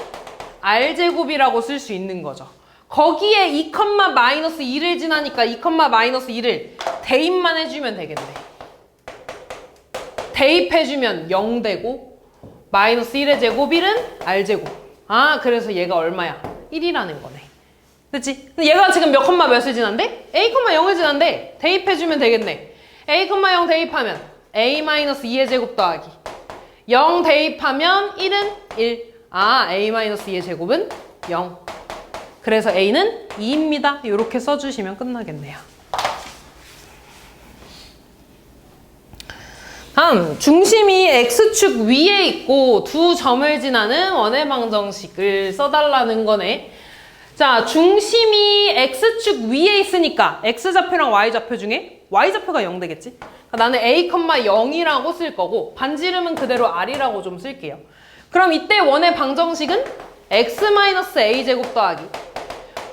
R제곱이라고 쓸 수 있는 거죠. 거기에 2, 마이너스 1을 지나니까 2, 마이너스 1을 대입만 해주면 되겠네. 대입해주면 0 되고 마이너스 1의 제곱 1은 R제곱. 아, 그래서 얘가 얼마야? 1이라는 거네. 그치? 얘가 지금 몇 컴마 몇을 지난데? a, 0을 지난데 대입해주면 되겠네. a, 0 대입하면 a-2의 제곱 더하기 0 대입하면 1은 1. 아, a-2의 제곱은 0. 그래서 a는 2입니다. 이렇게 써주시면 끝나겠네요. 다음, 중심이 x축 위에 있고 두 점을 지나는 원의 방정식을 써달라는 거네. 자, 중심이 x축 위에 있으니까 x좌표랑 y좌표 중에 y좌표가 0 되겠지? 그러니까 나는 a, 0이라고 쓸 거고 반지름은 그대로 r이라고 좀 쓸게요. 그럼 이때 원의 방정식은 x-a 제곱 더하기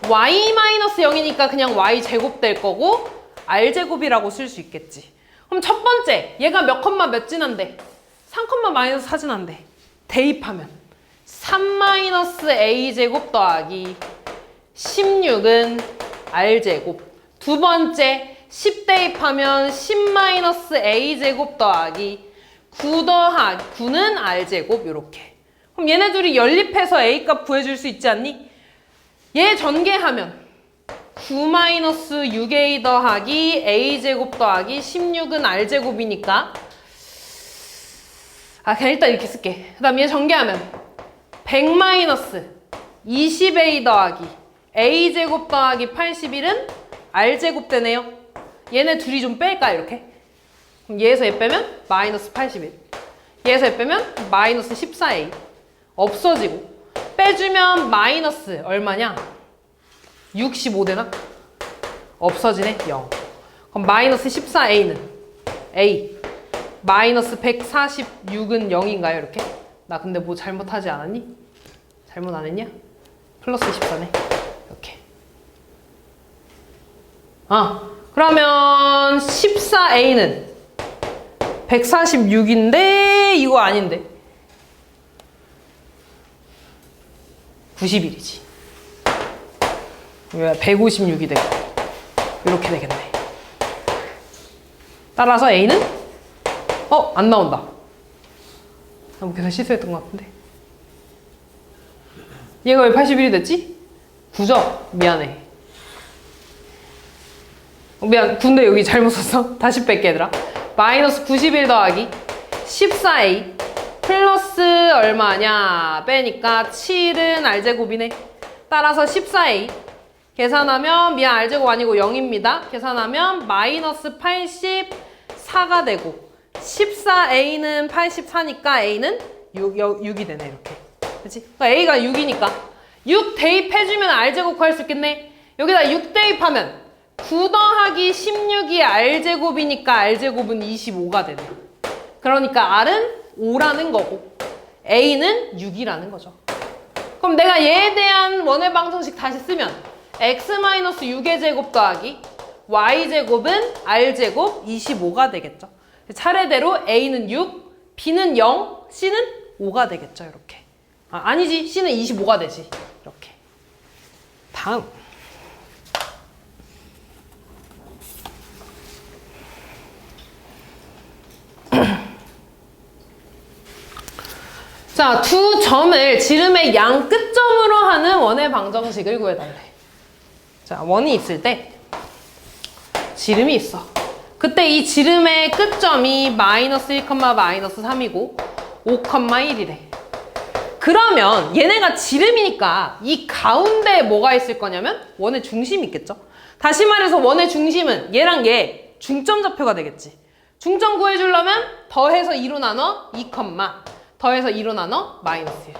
y-0이니까 그냥 y제곱 될 거고 r제곱이라고 쓸 수 있겠지. 그럼 첫 번째, 얘가 몇 컴마 몇 지난데? 3 마이너스 4 지난데 대입하면 3-a 제곱 더하기 16은 r제곱. 두 번째, 10 대입하면 10-a 제곱 더하기 9 더하기 9는 r제곱. 요렇게. 그럼 얘네 둘이 연립해서 a 값 구해줄 수 있지 않니? 얘 전개하면 9-6a 더하기 a 제곱 더하기 16은 r제곱이니까 그냥 일단 이렇게 쓸게. 그 다음 얘 전개하면 100-20a 더하기 a 제곱 더하기 81은 r제곱 되네요. 얘네 둘이 좀 뺄까 이렇게? 그럼 얘에서 얘 빼면 마이너스 81. 얘에서 얘 빼면 마이너스 14a. 없어지고 빼주면 마이너스 얼마냐? 65 되나? 없어지네? 0. 그럼 마이너스 14a는 a 마이너스 146은 0인가요? 이렇게? 나 근데 뭐 잘못하지 않았니? 잘못 안 했냐? 플러스 14네. 이렇게. 그러면 14a는 146인데 이거 아닌데 91이지. 왜 156이 되고 이렇게 되겠네. 따라서 a는 안 나온다. 나 계산 실수했던 것 같은데. 얘가 왜 81이 됐지? 9죠? 미안해. 미안. 근데 여기 잘못 썼어. 다시 뺄게 얘들아. 마이너스 91 더하기 14a 플러스 얼마냐? 빼니까 7은 r제곱이네. 따라서 14a 계산하면 미안 r제곱 아니고 0입니다. 계산하면 마이너스 84가 되고 14a는 84니까 a는 6이 되네. 이렇게. 그치? 그러니까 a가 6이니까 6 대입해주면 r제곱 구할 수 있겠네. 여기다 6 대입하면 9 더하기 16이 r제곱이니까 r제곱은 25가 되네. 그러니까 r은 5라는 거고 a는 6이라는 거죠. 그럼 내가 얘에 대한 원의 방정식 다시 쓰면 x-6의 제곱 더하기 y제곱은 r제곱 25가 되겠죠. 차례대로 A는 6, B는 0, C는 5가 되겠죠. 이렇게. 아니지. C는 25가 되지. 이렇게. 다음. 자, 두 점을 지름의 양 끝점으로 하는 원의 방정식을 구해달래. 자, 원이 있을 때 지름이 있어. 그때 이 지름의 끝점이 마이너스 1, 마이너스 3이고 5,1이래. 그러면 얘네가 지름이니까 이 가운데에 뭐가 있을 거냐면 원의 중심이 있겠죠? 다시 말해서 원의 중심은 얘랑 얘 중점 좌표가 되겠지. 중점 구해주려면 더해서 2로 나눠 2, 더해서 2로 나눠 마이너스 1.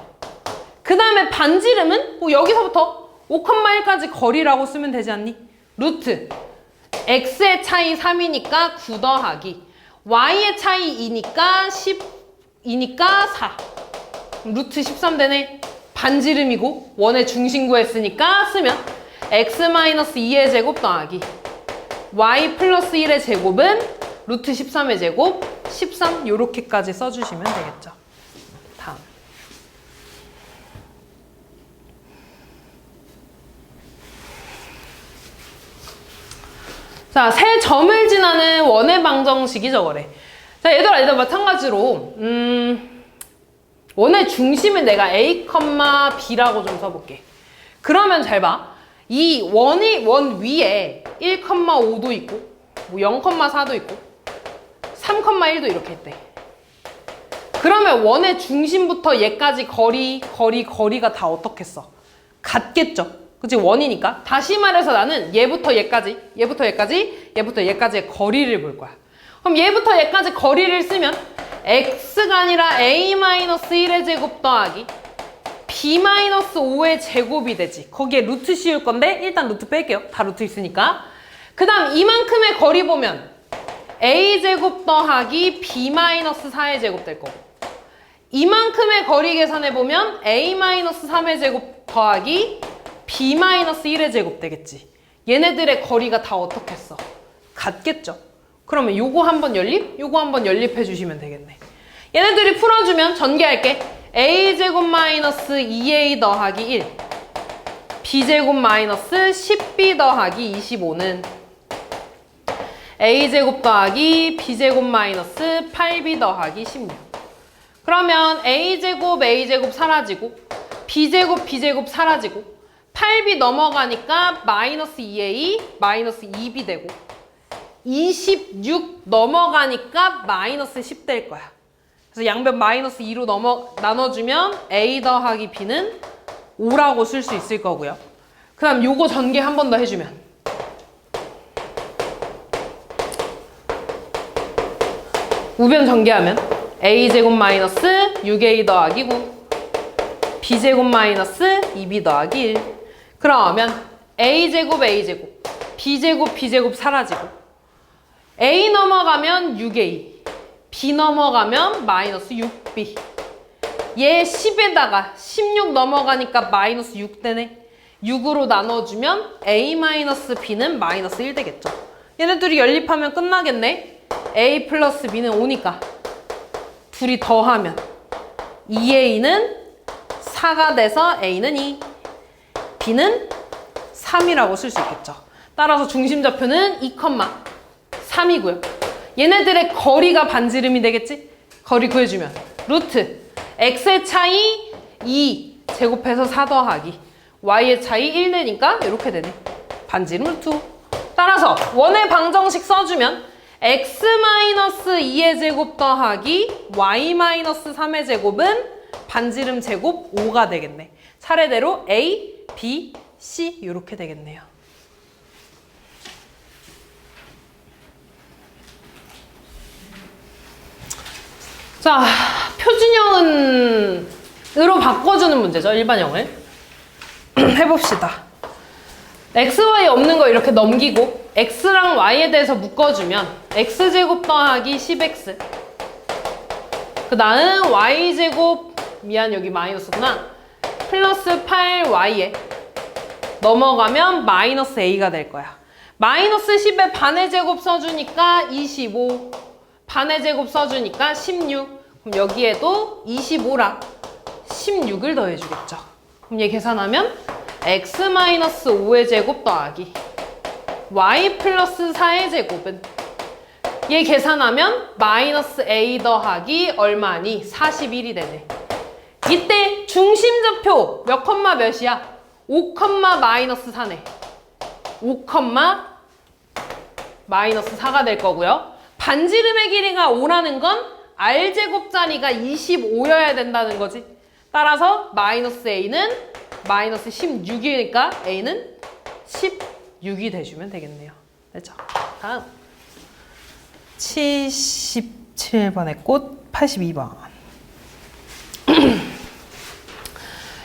그 다음에 반지름은 뭐 여기서부터 5,1까지 거리라고 쓰면 되지 않니? 루트 x의 차이 3이니까 9 더하기 y의 차이 2니까 12니까 4. 루트 13 되네. 반지름이고 원의 중심 구했으니까 쓰면 x-2의 제곱 더하기 y 플러스 1의 제곱은 루트 13의 제곱 13 요렇게까지 써주시면 되겠죠. 다음. 자, 세 점을 지나는 원의 방정식이 저거래. 자, 얘들아 마찬가지로 원의 중심은 내가 A, B라고 좀 써볼게. 그러면 잘 봐. 이 원 위에 1,5도 있고 뭐 0,4도 있고 3,1도 이렇게 있대. 그러면 원의 중심부터 얘까지 거리가 다 어떻겠어? 같겠죠? 그치? 원이니까. 다시 말해서 나는 얘부터 얘까지, 얘부터 얘까지의 거리를 볼 거야. 그럼 얘부터 얘까지 거리를 쓰면 x가 아니라 a-1의 제곱 더하기 b-5의 제곱이 되지. 거기에 루트 씌울 건데 일단 루트 뺄게요. 다 루트 있으니까. 그 다음 이만큼의 거리 보면 a제곱 더하기 b-4의 제곱 될 거고, 이만큼의 거리 계산해보면 a-3의 제곱 더하기 b-1의 제곱 되겠지. 얘네들의 거리가 다 어떻겠어? 같겠죠? 그러면 요거 한번 연립, 요거 한번 연립해 주시면 되겠네. 얘네들이 풀어주면 전개할게. a제곱 마이너스 2a 더하기 1 b제곱 마이너스 10b 더하기 25는 a제곱 더하기 b제곱 마이너스 8b 더하기 16. 그러면 a제곱 사라지고 b제곱 사라지고 8b 넘어가니까 마이너스 2a 마이너스 2b 되고 26 넘어가니까 마이너스 10 될 거야. 그래서 양변 마이너스 2로 나눠주면 a 더하기 b는 5라고 쓸 수 있을 거고요. 그 다음 요거 전개 한 번 더 해주면 우변 전개하면 a제곱 마이너스 6a 더하기 9 b제곱 마이너스 2b 더하기 1. 그러면 a제곱 b제곱 사라지고 a 넘어가면 6a b 넘어가면 마이너스 6b. 얘 10에다가 16 넘어가니까 마이너스 6 되네. 6으로 나눠주면 a-b는 마이너스 1 되겠죠. 얘네들이 연립하면 끝나겠네. a 플러스 b는 5니까 둘이 더하면 2a는 4가 돼서 a는 2, b는 3이라고 쓸 수 있겠죠. 따라서 중심좌표는 2,3이고요. 얘네들의 거리가 반지름이 되겠지? 거리 구해주면 루트 x의 차이 2 제곱해서 4 더하기 y의 차이 1 되니까 이렇게 되네. 반지름 루트. 따라서 원의 방정식 써주면 x-2의 제곱 더하기 y-3의 제곱은 반지름 제곱 5가 되겠네. 차례대로 a, b, c 이렇게 되겠네요. 자, 표준형으로 바꿔주는 문제죠. 일반형을. 해봅시다. x, y 없는 거 이렇게 넘기고 x랑 y에 대해서 묶어주면 x제곱 더하기 10x 그 다음 y제곱 여기 마이너스구나. 플러스 8y에 넘어가면 마이너스 a가 될 거야. 마이너스 10의 반의 제곱 써주니까 25 반의 제곱 써주니까 16. 그럼 여기에도 25랑 16을 더해주겠죠. 그럼 얘 계산하면 x-5의 제곱 더하기 y 플러스 4의 제곱은 얘 계산하면 마이너스 a 더하기 얼마니? 41이 되네. 이때 중심좌표 몇 컴마 몇이야? 5 컴마 마이너스 4네. 5 컴마 마이너스 4가 될 거고요. 반지름의 길이가 5라는 건 r제곱자리가 25여야 된다는 거지. 따라서 마이너스 a는 마이너스 16이니까 a는 16이 돼주면 되겠네요. 됐죠? 다음 77번의 꽃 82번.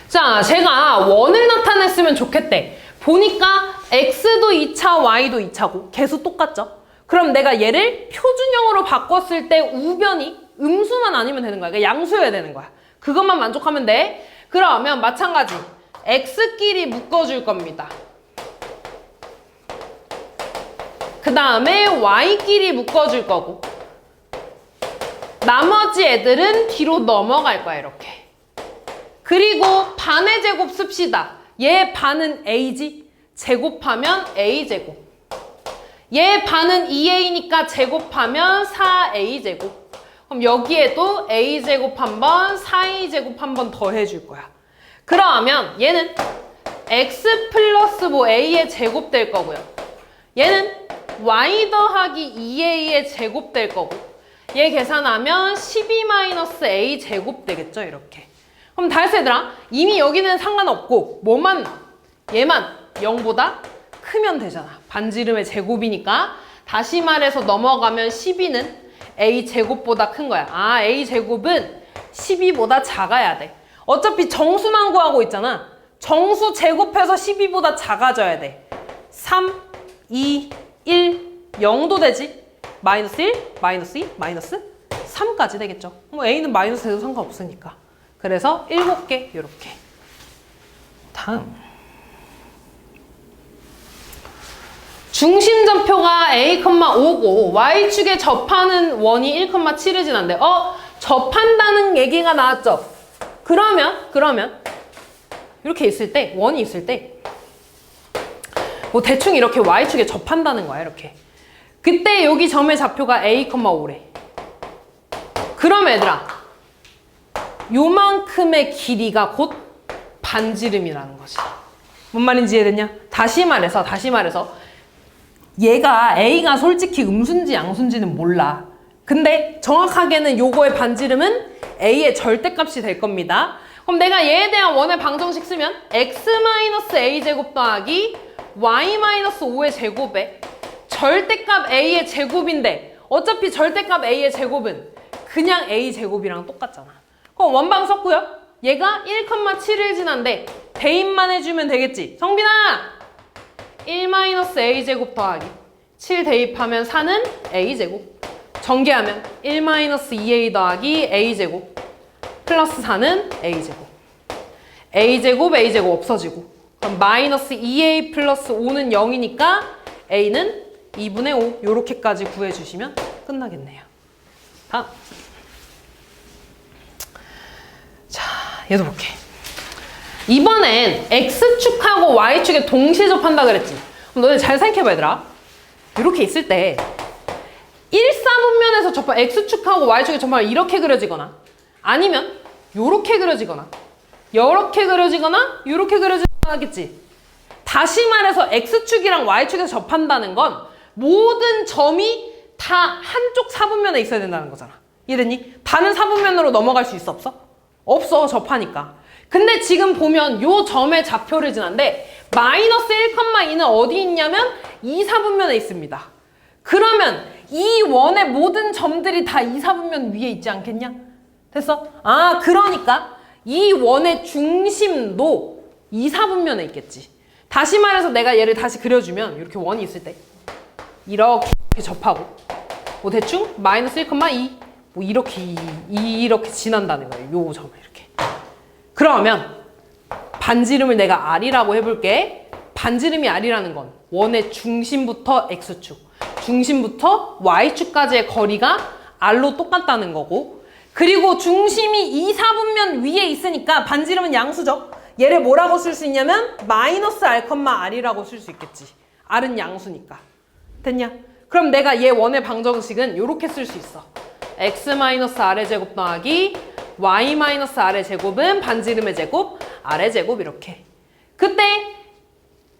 자, 제가 원을 나타냈으면 좋겠대. 보니까 x도 2차, y도 2차고 개수 똑같죠? 그럼 내가 얘를 표준형으로 바꿨을 때 우변이 음수만 아니면 되는 거야. 그러니까 양수여야 되는 거야. 그것만 만족하면 돼. 그러면 마찬가지 x끼리 묶어줄 겁니다. 그 다음에 y끼리 묶어줄 거고 나머지 애들은 뒤로 넘어갈 거야. 이렇게. 그리고 반의 제곱 씁시다. 얘 반은 a지. 제곱하면 a제곱. 얘 반은 2a니까 제곱하면 4a제곱. 그럼 여기에도 a제곱 한 번, 4a제곱 한 번 더 해줄 거야. 그러면 얘는 x 플러스 뭐 a의 제곱 될 거고요. 얘는 y 더하기 2a의 제곱 될 거고 얘 계산하면 12-a 제곱 되겠죠. 이렇게. 그럼 다 했어 얘들아. 이미 여기는 상관없고 뭐만 얘만 0보다 크면 되잖아. 반지름의 제곱이니까. 다시 말해서 넘어가면 12는 a 제곱보다 큰 거야. 아, a 제곱은 12보다 작아야 돼. 어차피 정수만 구하고 있잖아. 정수 제곱해서 12보다 작아져야 돼. 3, 2, 1, 0도 되지. 마이너스 1, 마이너스 2, 마이너스 3까지 되겠죠. 뭐 a는 마이너스 돼도 상관없으니까. 그래서 7개 이렇게. 다음 중심점표가 a, 5고 y축에 접하는 원이 1,7을 지난데 접한다는 얘기가 나왔죠. 그러면 이렇게 있을 때 원이 있을 때 뭐 대충 이렇게 y축에 접한다는 거야. 이렇게. 그때 여기 점의 좌표가 a, 5래. 그럼 얘들아 요만큼의 길이가 곧 반지름이라는 거지. 뭔 말인지 이해됐냐? 다시 말해서 얘가 a가 솔직히 음수인지 양수인지는 몰라. 근데 정확하게는 요거의 반지름은 a의 절대값이 될 겁니다. 그럼 내가 얘에 대한 원의 방정식 쓰면 x-a제곱 더하기 y-5의 제곱에 절대값 a의 제곱인데 어차피 절대값 a의 제곱은 그냥 a 제곱이랑 똑같잖아. 그럼 원방 썼고요. 얘가 1,7을 지난데 대입만 해주면 되겠지. 성빈아! 1-a제곱 더하기 7 대입하면 4는 a제곱. 전개하면 1-2a 더하기 a제곱 플러스 4는 a제곱. a제곱 없어지고 그럼 마이너스 2a 플러스 5는 0이니까 a는 2분의 5 요렇게까지 구해주시면 끝나겠네요. 다음 자, 얘도 볼게. 이번엔 x축하고 y축에 동시에 접한다 그랬지. 그럼 너네 잘 생각해봐 얘들아. 이렇게 있을 때 1사분면에서 접한 x축하고 y축에 접하면 이렇게 그려지거나 아니면 요렇게 그려지거나 요렇게 그려지거나 요렇게 그려지거나 하겠지. 다시 말해서 x축이랑 y축에서 접한다는 건 모든 점이 다 한쪽 사분면에 있어야 된다는 거잖아. 이해됐니? 다른 사분면으로 넘어갈 수 있어 없어? 없어. 접하니까. 근데 지금 보면 요 점의 좌표를 지난데 마이너스 1,2는 어디 있냐면 이 사분면에 있습니다. 그러면 이 원의 모든 점들이 다 이 사분면 위에 있지 않겠냐? 됐어? 아, 그러니까 이 원의 중심도 이 사분면에 있겠지. 다시 말해서 내가 얘를 다시 그려주면 이렇게 원이 있을 때 이렇게 접하고 뭐 대충 마이너스 1,2 뭐 이렇게 지난다는 거예요. 요 점을 이렇게. 그러면 반지름을 내가 R이라고 해볼게. 반지름이 R이라는 건 원의 중심부터 X축, 중심부터 Y축까지의 거리가 R로 똑같다는 거고, 그리고 중심이 2, 4분면 위에 있으니까 반지름은 양수죠. 얘를 뭐라고 쓸 수 있냐면 마이너스 R, R이라고 쓸 수 있겠지. R은 양수니까. 됐냐? 그럼 내가 얘 원의 방정식은 이렇게 쓸 수 있어. X-R의 제곱 더하기 Y-R의 제곱은 반지름의 제곱, R의 제곱 이렇게. 그때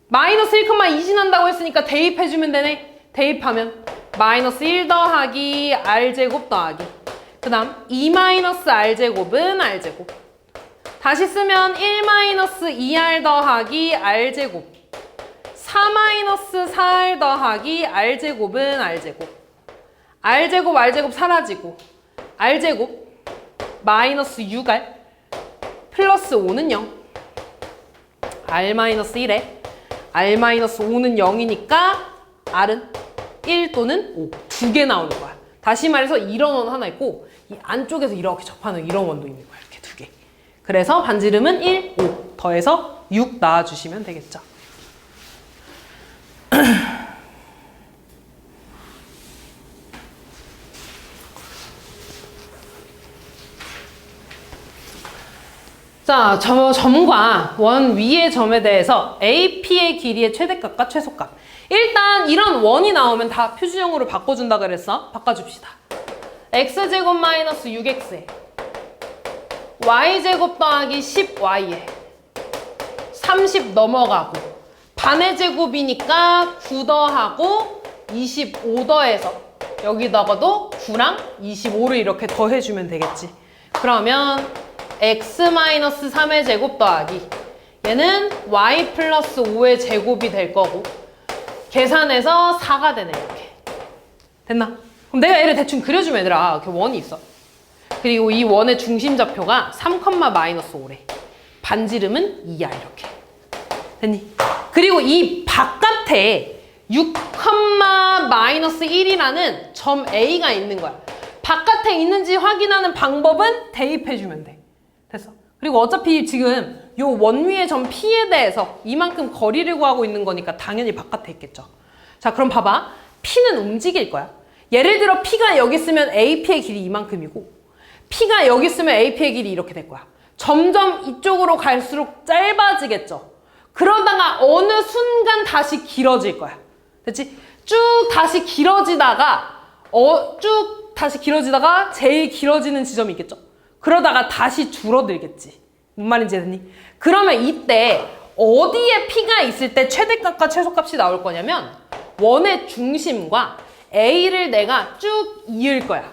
마이너스 1,2 지난다고 했으니까 대입해주면 되네. 대입하면 마이너스 1 더하기 R제곱 더하기 그 다음 2-R제곱은 R제곱. 다시 쓰면 1-2R 더하기 R제곱 4-4R 더하기 R제곱은 R제곱. R제곱 R제곱 사라지고 R제곱 마이너스 6R 플러스 5는 0. R-1에 R-5는 0이니까 R은 1 또는 5. 두 개 나오는 거야. 다시 말해서 이런 원 하나 있고 이 안쪽에서 이렇게 접하는 이런 원도 있는 거야. 이렇게 두 개. 그래서 반지름은 1, 5 더해서 6 나와주시면 되겠죠. 자, 점과 원 위의 점에 대해서 AP의 길이의 최대값과 최소값. 일단 이런 원이 나오면 다 표준형으로 바꿔준다 그랬어. 바꿔줍시다. X제곱 마이너스 6X에 Y제곱 더하기 10Y에 30 넘어가고 반의 제곱이니까 9 더하고 25 더해서 여기다가도 9랑 25를 이렇게 더해주면 되겠지. 그러면 X-3의 제곱 더하기 얘는 Y 플러스 5의 제곱이 될 거고 계산해서 4가 되네. 이렇게 됐나? 그럼 내가 얘를 대충 그려주면 얘들아 이렇게 원이 있어. 그리고 이 원의 중심 좌표가 3,-5래. 반지름은 2야. 이렇게 됐니? 그리고 이 바깥에 6,-1이라는 점 A가 있는 거야. 바깥에 있는지 확인하는 방법은 대입해주면 돼. 됐어. 그리고 어차피 지금 요 원 위의 점 P에 대해서 이만큼 거리를 구하고 있는 거니까 당연히 바깥에 있겠죠. 자, 그럼 봐봐. P는 움직일 거야. 예를 들어 P가 여기 있으면 AP의 길이 이만큼이고 P가 여기 있으면 AP의 길이 이렇게 될 거야. 점점 이쪽으로 갈수록 짧아지겠죠. 그러다가 어느 순간 다시 길어질 거야. 됐지? 쭉 다시 길어지다가 제일 길어지는 지점이 있겠죠. 그러다가 다시 줄어들겠지. 뭔 말인지 됐니? 그러면 이때 어디에 P가 있을 때 최대값과 최소값이 나올 거냐면 원의 중심과 A를 내가 쭉 이을 거야.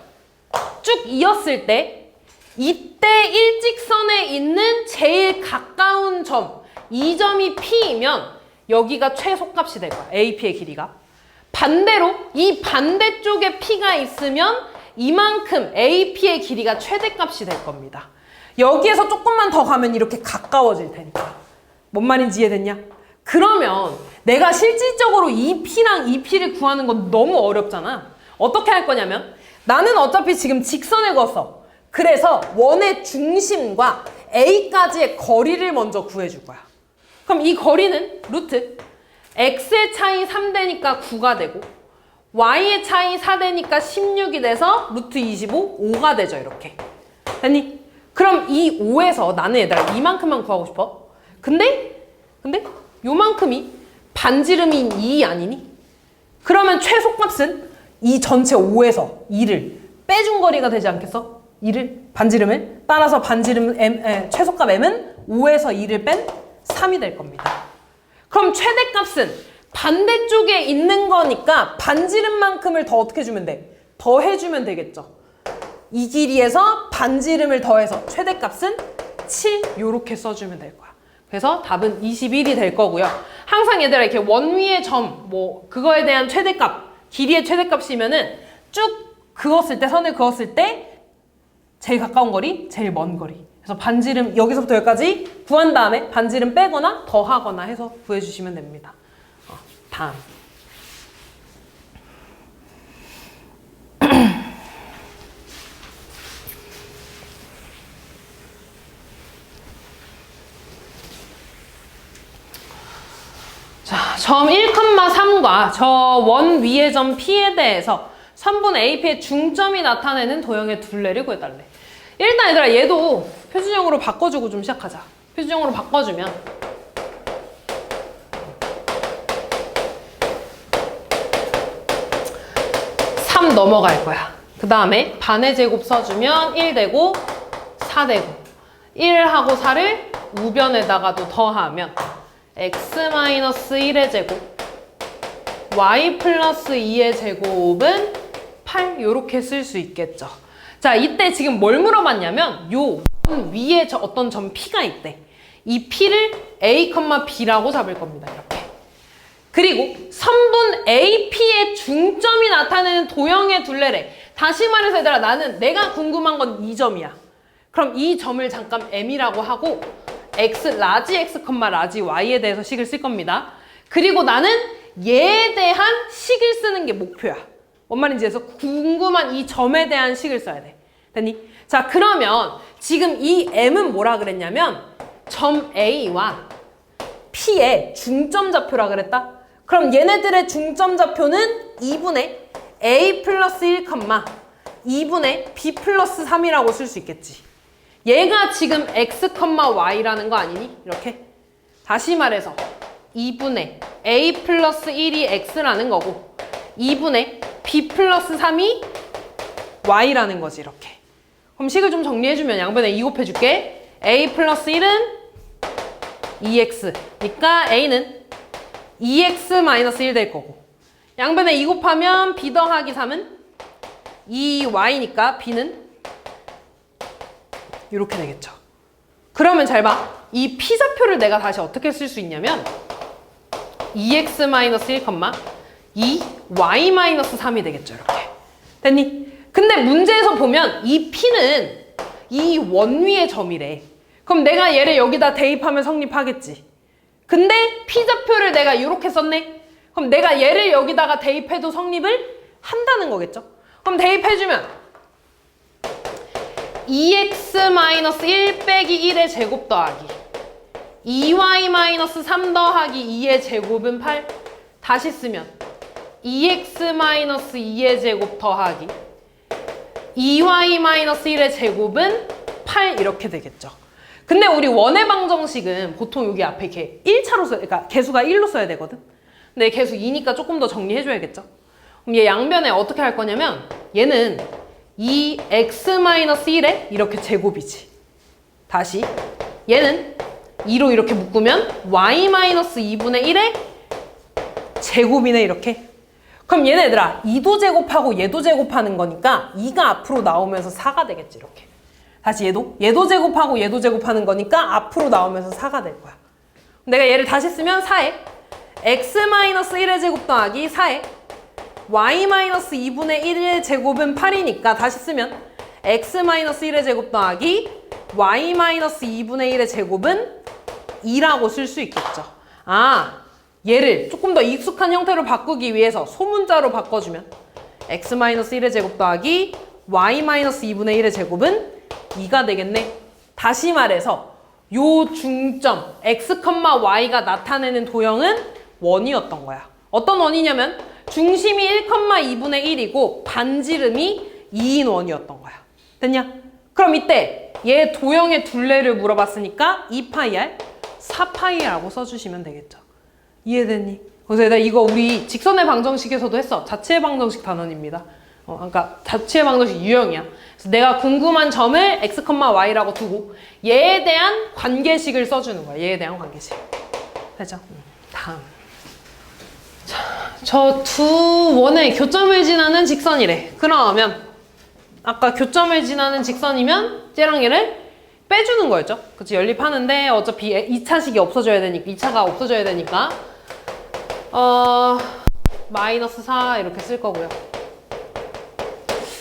쭉 이었을 때 이때 일직선에 있는 제일 가까운 점, 이 점이 P이면 여기가 최소값이 될 거야. AP의 길이가. 반대로 이 반대쪽에 P가 있으면 이만큼 AP의 길이가 최대값이 될 겁니다. 여기에서 조금만 더 가면 이렇게 가까워질 테니까. 뭔 말인지 이해됐냐? 그러면 내가 실질적으로 이 P랑 이 P를 구하는 건 너무 어렵잖아. 어떻게 할 거냐면 나는 어차피 지금 직선을 그었어. 그래서 원의 중심과 A까지의 거리를 먼저 구해줄 거야. 그럼 이 거리는 루트 X의 차이 3되니까 9가 되고 Y의 차이 4되니까 16이 돼서 루트 25, 5가 되죠. 이렇게. 됐니? 그럼 이 5에서 나는 얘들아 이만큼만 구하고 싶어. 근데 요만큼이 반지름인 2 아니니? 그러면 최소값은 이 전체 5에서 2를 빼준 거리가 되지 않겠어? 2를 반지름을 따라서 반지름 최소값 M은 5에서 2를 뺀 3이 될 겁니다. 그럼 최대값은 반대쪽에 있는 거니까 반지름만큼을 더 어떻게 주면 돼? 더 해주면 되겠죠. 이 길이에서 반지름을 더해서 최대값은 7 요렇게 써주면 될 거야. 그래서 답은 21이 될 거고요. 항상 얘들아 이렇게 원 위의 점 그거에 대한 최대값, 길이의 최대값이면은 쭉 그었을 때 선을 그었을 때 제일 가까운 거리, 제일 먼 거리. 그래서 반지름 여기서부터 여기까지 구한 다음에 반지름 빼거나 더하거나 해서 구해주시면 됩니다. 다음. 자, 점 1,3과 저 원 위의 점 P에 대해서 3분 AP의 중점이 나타내는 도형의 둘레를 구해달래. 일단 얘들아 얘도 표준형으로 바꿔주고 좀 시작하자. 표준형으로 바꿔주면 3 넘어갈 거야. 그 다음에 반의 제곱 써주면 1 되고 4 되고 1하고 4를 우변에다가도 더하면 x-1의 제곱 y 플러스 2의 제곱은 8 이렇게 쓸 수 있겠죠. 자, 이때 지금 뭘 물어봤냐면 요 위에 어떤 점 P가 있대. 이 P를 A, B라고 잡을 겁니다. 이렇게. 그리고 선분 AP의 중점이 나타내는 도형의 둘레래. 다시 말해서 얘들아 나는 내가 궁금한 건 이 점이야. 그럼 이 점을 잠깐 M이라고 하고 라지 X, 라지 Y에 대해서 식을 쓸 겁니다. 그리고 나는 얘에 대한 식을 쓰는 게 목표야. 뭔 말인지 해서 궁금한 이 점에 대한 식을 써야 돼. 됐니? 자, 그러면 지금 이 M은 뭐라 그랬냐면 점 A와 P의 중점 좌표라 그랬다? 그럼 얘네들의 중점 좌표는 2분의 A 플러스 1, 2분의 B 플러스 3이라고 쓸 수 있겠지. 얘가 지금 X, Y라는 거 아니니? 이렇게. 다시 말해서 2분의 A 플러스 1이 X라는 거고 2분의 B 플러스 3이 Y라는 거지. 이렇게. 그럼 식을 좀 정리해주면 양변에 2 곱해줄게. A 플러스 1은 2X. 그러니까 A는 2X 마이너스 1 될 거고 양변에 2 곱하면 B 더하기 3은 2Y니까 B는 이렇게 되겠죠. 그러면 잘 봐. 이 P좌표를 내가 다시 어떻게 쓸 수 있냐면 2X 마이너스 1, 2Y 마이너스 3이 되겠죠. 이렇게. 됐니? 근데 문제에서 보면 이 P는 이 원위의 점이래. 그럼 내가 얘를 여기다 대입하면 성립하겠지. 근데 P좌표를 내가 이렇게 썼네? 그럼 내가 얘를 여기다가 대입해도 성립을 한다는 거겠죠? 그럼 대입해주면 2x-1 빼기 1의 제곱 더하기 2y-3 더하기 2의 제곱은 8. 다시 쓰면 2x-2의 제곱 더하기 2y-1의 제곱은 8 이렇게 되겠죠. 근데 우리 원의 방정식은 보통 여기 앞에 이렇게 1차로 그러니까 개수가 1로 써야 되거든. 근데 개수 2니까 조금 더 정리해줘야겠죠. 그럼 얘 양변에 어떻게 할 거냐면 얘는 2x-1에 이렇게 제곱이지. 다시 얘는 2로 이렇게 묶으면 y-2분의 1의 제곱이네 이렇게. 그럼 얘네들아 2도 제곱하고 얘도 제곱하는 거니까 2가 앞으로 나오면서 4가 되겠지 이렇게. 다시 얘도 제곱하고 얘도 제곱하는 거니까 앞으로 나오면서 4가 될 거야. 내가 얘를 다시 쓰면 4에 x-1의 제곱 더하기 4에 y-2분의 1의 제곱은 8이니까 다시 쓰면 x-1의 제곱 더하기 y-2분의 1의 제곱은 2라고 쓸 수 있겠죠. 아, 얘를 조금 더 익숙한 형태로 바꾸기 위해서 소문자로 바꿔주면 x-1의 제곱 더하기 y-2분의 1의 제곱은 2가 되겠네. 다시 말해서 요 중점 x, y가 나타내는 도형은 원이었던 거야. 어떤 원이냐면 중심이 1,2분의 1이고 반지름이 2인 원이었던 거야. 됐냐? 그럼 이때 얘 도형의 둘레를 물어봤으니까 2파이r, 4파이라고 써주시면 되겠죠. 이해됐니? 그래서 얘들아 이거 우리 직선의 방정식에서도 했어. 자체의 방정식 단원입니다. 그러니까 자체의 방정식 유형이야. 그래서 내가 궁금한 점을 x, y라고 두고 얘에 대한 관계식을 써주는 거야. 얘에 대한 관계식. 됐죠? 다음. 자, 저 두 원의 교점을 지나는 직선이래. 그러면 아까 교점을 지나는 직선이면 쟤랑 얘를 빼주는 거였죠. 그치? 연립하는데 어차피 2차식이 없어져야 되니까 2차가 없어져야 되니까 마이너스 4 이렇게 쓸 거고요.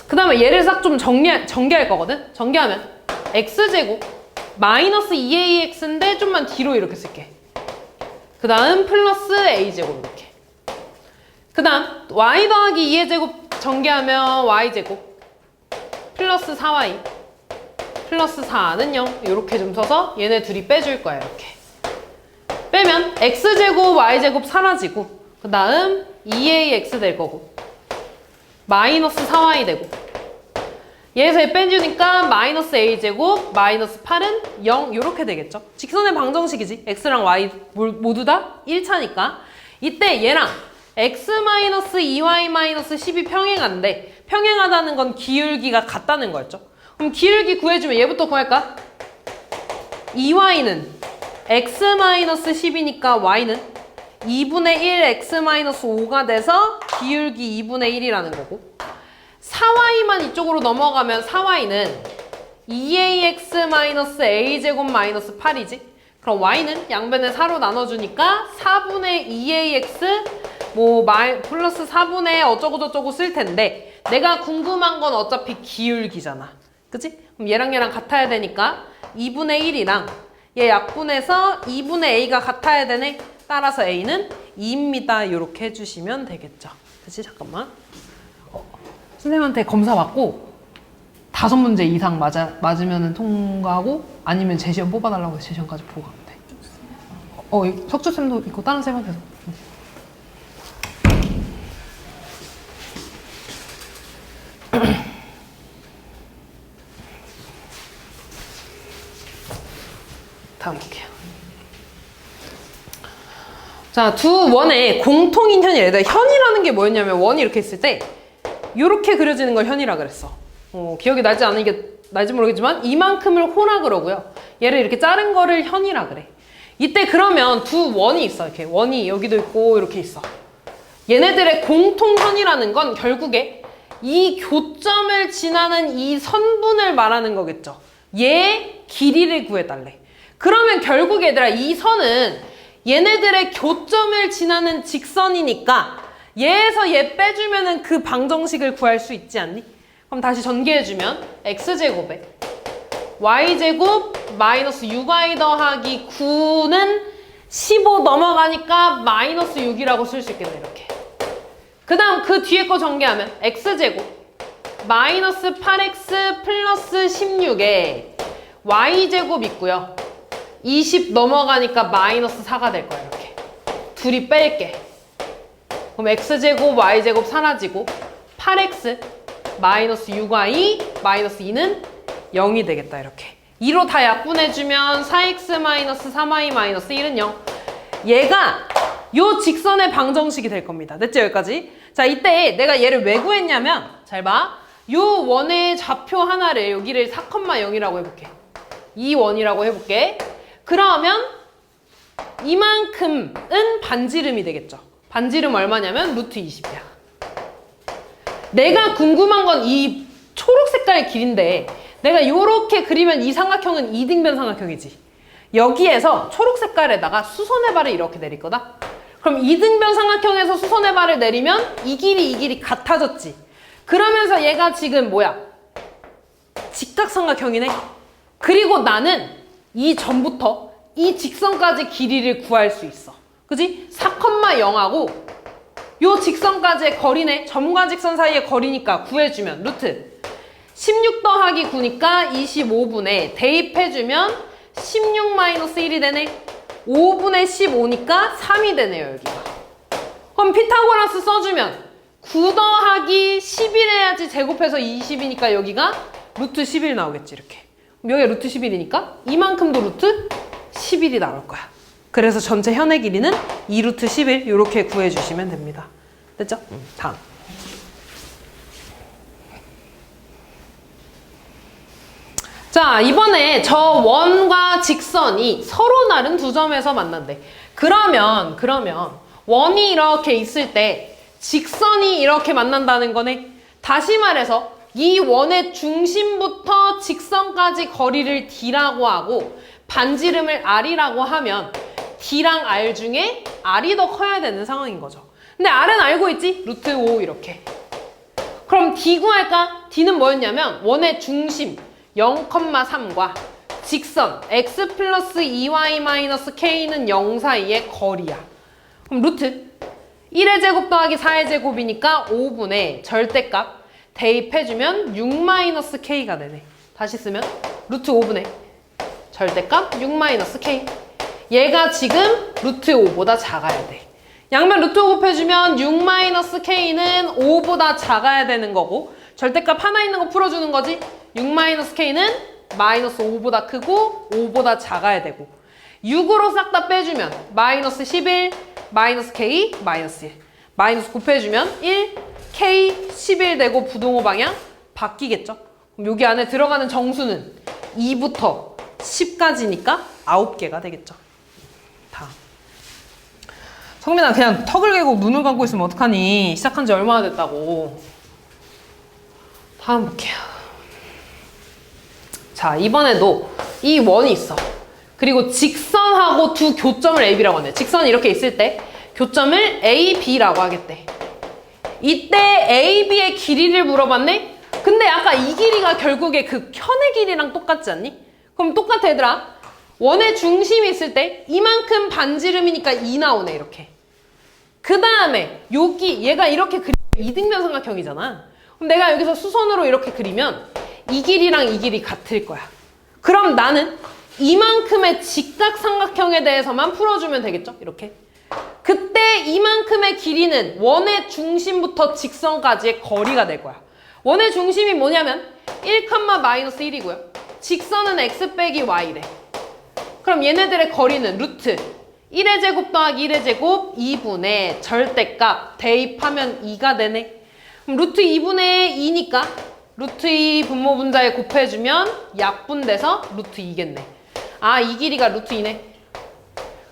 그 다음에 얘를 싹 좀 전개할 거거든? 전개하면 x제곱 마이너스 2ax인데 좀만 뒤로 이렇게 쓸게. 그 다음 플러스 a제곱 이렇게. 그 다음 y 더하기 2의 제곱 전개하면 y제곱 플러스 4y 플러스 4는 0 이렇게 좀 써서 얘네 둘이 빼줄 거야. 이렇게 빼면 x제곱 y제곱 사라지고 그 다음 2ax 될 거고 마이너스 4y 되고 얘에서 얘 빼주니까 마이너스 a제곱 마이너스 8은 0 이렇게 되겠죠. 직선의 방정식이지. x랑 y 모두 다 1차니까 이때 얘랑 x-2y-12이 평행한데 평행하다는 건 기울기가 같다는 거였죠. 그럼 기울기 구해주면 얘부터 구할까? 2y는 x-10이니까 y는 2분의 1 x-5가 돼서 기울기 2분의 1이라는 거고 4y만 이쪽으로 넘어가면 4y는 2ax-a제곱 마이너스 8이지? 그럼 y는 양변에 4로 나눠주니까 4분의 2ax 플러스 4분의 어쩌고저쩌고 쓸 텐데 내가 궁금한 건 어차피 기울기잖아. 그치? 그럼 얘랑 같아야 되니까 2분의 1이랑 얘 약분해서 2분의 a가 같아야 되네. 따라서 a는 2입니다. 이렇게 해주시면 되겠죠. 그치? 잠깐만. 선생님한테 검사 받고 5문제 이상 맞으면 통과하고 아니면 재시험 뽑아달라고 해서 재시험까지 보고 가면 돼. 석주쌤도 있고 다른 쌤한테도. 다음 볼게요. 자, 두 원의 공통인 현이 얘들 현이라는 게 뭐였냐면 원이 이렇게 있을 때 이렇게 그려지는 걸 현이라 그랬어. 기억이 날지 모르겠지만 이만큼을 호라 그러고요. 얘를 이렇게 자른 거를 현이라 그래. 이때 그러면 두 원이 있어. 이렇게 원이 여기도 있고 이렇게 있어. 얘네들의 공통현이라는 건 결국에 이 교점을 지나는 이 선분을 말하는 거겠죠. 얘 길이를 구해달래. 그러면 결국 얘들아 이 선은 얘네들의 교점을 지나는 직선이니까 얘에서 얘 빼주면은 그 방정식을 구할 수 있지 않니? 그럼 다시 전개해주면 x제곱에 y제곱 마이너스 6y 더하기 9는 15 넘어가니까 마이너스 6이라고 쓸 수 있겠네. 이렇게. 그 다음 그 뒤에 거 전개하면 x제곱 마이너스 8x 플러스 16에 y제곱 있고요. 20 넘어가니까 마이너스 4가 될 거야. 이렇게. 둘이 뺄게. 그럼 x제곱 y제곱 사라지고 8x 마이너스 6y 마이너스 2는 0이 되겠다. 이렇게. 2로 다 약분해주면 4x 마이너스 3y 마이너스 1은 0. 얘가 요 직선의 방정식이 될 겁니다. 됐죠? 여기까지? 자, 이때 내가 얘를 왜 구했냐면 잘 봐. 요 원의 좌표 하나를 여기를 4,0이라고 해볼게. 이 원이라고 해볼게. 그러면 이만큼은 반지름이 되겠죠. 반지름 얼마냐면 루트 20이야. 내가 궁금한 건 이 초록 색깔 길인데 내가 요렇게 그리면 이 삼각형은 이등변 삼각형이지. 여기에서 초록 색깔에다가 수선의 발을 이렇게 내릴 거다. 그럼 이등변 삼각형에서 수선의 발을 내리면 이 길이 같아졌지. 그러면서 얘가 지금 뭐야? 직각삼각형이네. 그리고 나는 이 전부터 이 직선까지 길이를 구할 수 있어. 그지? 4,0하고 요 직선까지의 거리네. 점과 직선 사이의 거리니까 구해주면 루트 16 더하기 9니까 25분에 대입해주면 16-1이 되네. 5분의 15니까 3이 되네요. 여기가. 그럼 피타고라스 써주면 9 더하기 11 해야지 제곱해서 20이니까 여기가 루트 11 나오겠지. 이렇게. 여기가 루트 11이니까 이만큼도 루트 11이 나올 거야. 그래서 전체 현의 길이는 2루트 11 이렇게 구해주시면 됩니다. 됐죠? 다음. 자, 이번에 저 원과 직선이 서로 다른 두 점에서 만난대. 그러면 원이 이렇게 있을 때 직선이 이렇게 만난다는 거네. 다시 말해서 이 원의 중심부터 직선까지 거리를 D라고 하고 반지름을 R이라고 하면 D랑 R 중에 R이 더 커야 되는 상황인 거죠. 근데 R은 알고 있지? 루트 5 이렇게. 그럼 D 구할까? D는 뭐였냐면 원의 중심 0,3과 직선 x 플러스 2y 마이너스 k는 0 사이의 거리야. 그럼 루트 1의 제곱 더하기 4의 제곱이니까 5분의 절대값 대입해주면 6 마이너스 k가 되네. 다시 쓰면 루트 5분의 절대값 6 마이너스 k. 얘가 지금 루트 5보다 작아야 돼. 양변 루트 5 곱해주면 6-k는 5보다 작아야 되는 거고 절대값 하나 있는 거 풀어주는 거지. 6-k는 마이너스 5보다 크고 5보다 작아야 되고 6으로 싹 다 빼주면 마이너스 11, 마이너스 k, 마이너스 1 마이너스 곱해주면 1, k, 11 되고 부동호 방향 바뀌겠죠? 그럼 여기 안에 들어가는 정수는 2부터 10까지니까 9개가 되겠죠. 다음. 성민아 그냥 턱을 개고 눈을 감고 있으면 어떡하니? 시작한 지 얼마나 됐다고. 다음 볼게요. 자, 이번에도 이 원이 있어. 그리고 직선하고 두 교점을 AB라고 하네. 직선이 이렇게 있을 때 교점을 AB라고 하겠대. 이때 AB의 길이를 물어봤네? 근데 아까 이 길이가 결국에 그 편의 길이랑 똑같지 않니? 그럼 똑같아 얘들아. 원의 중심이 있을 때 이만큼 반지름이니까 2 나오네 이렇게. 그 다음에 여기 얘가 이렇게 그리면 이등변 삼각형이잖아. 그럼 내가 여기서 수선으로 이렇게 그리면 이 길이랑 이 길이 같을 거야. 그럼 나는 이만큼의 직각삼각형에 대해서만 풀어주면 되겠죠? 이렇게. 그때 이만큼의 길이는 원의 중심부터 직선까지의 거리가 될 거야. 원의 중심이 뭐냐면 1,-1이고요. 직선은 x 빼기 y래. 그럼 얘네들의 거리는 루트 1의 제곱 더하기 1의 제곱 2분의 절대값 대입하면 2가 되네. 그럼 루트 2분의 2니까 루트 2 분모 분자에 곱해주면 약분돼서 루트 2겠네. 아, 이 길이가 루트 2네.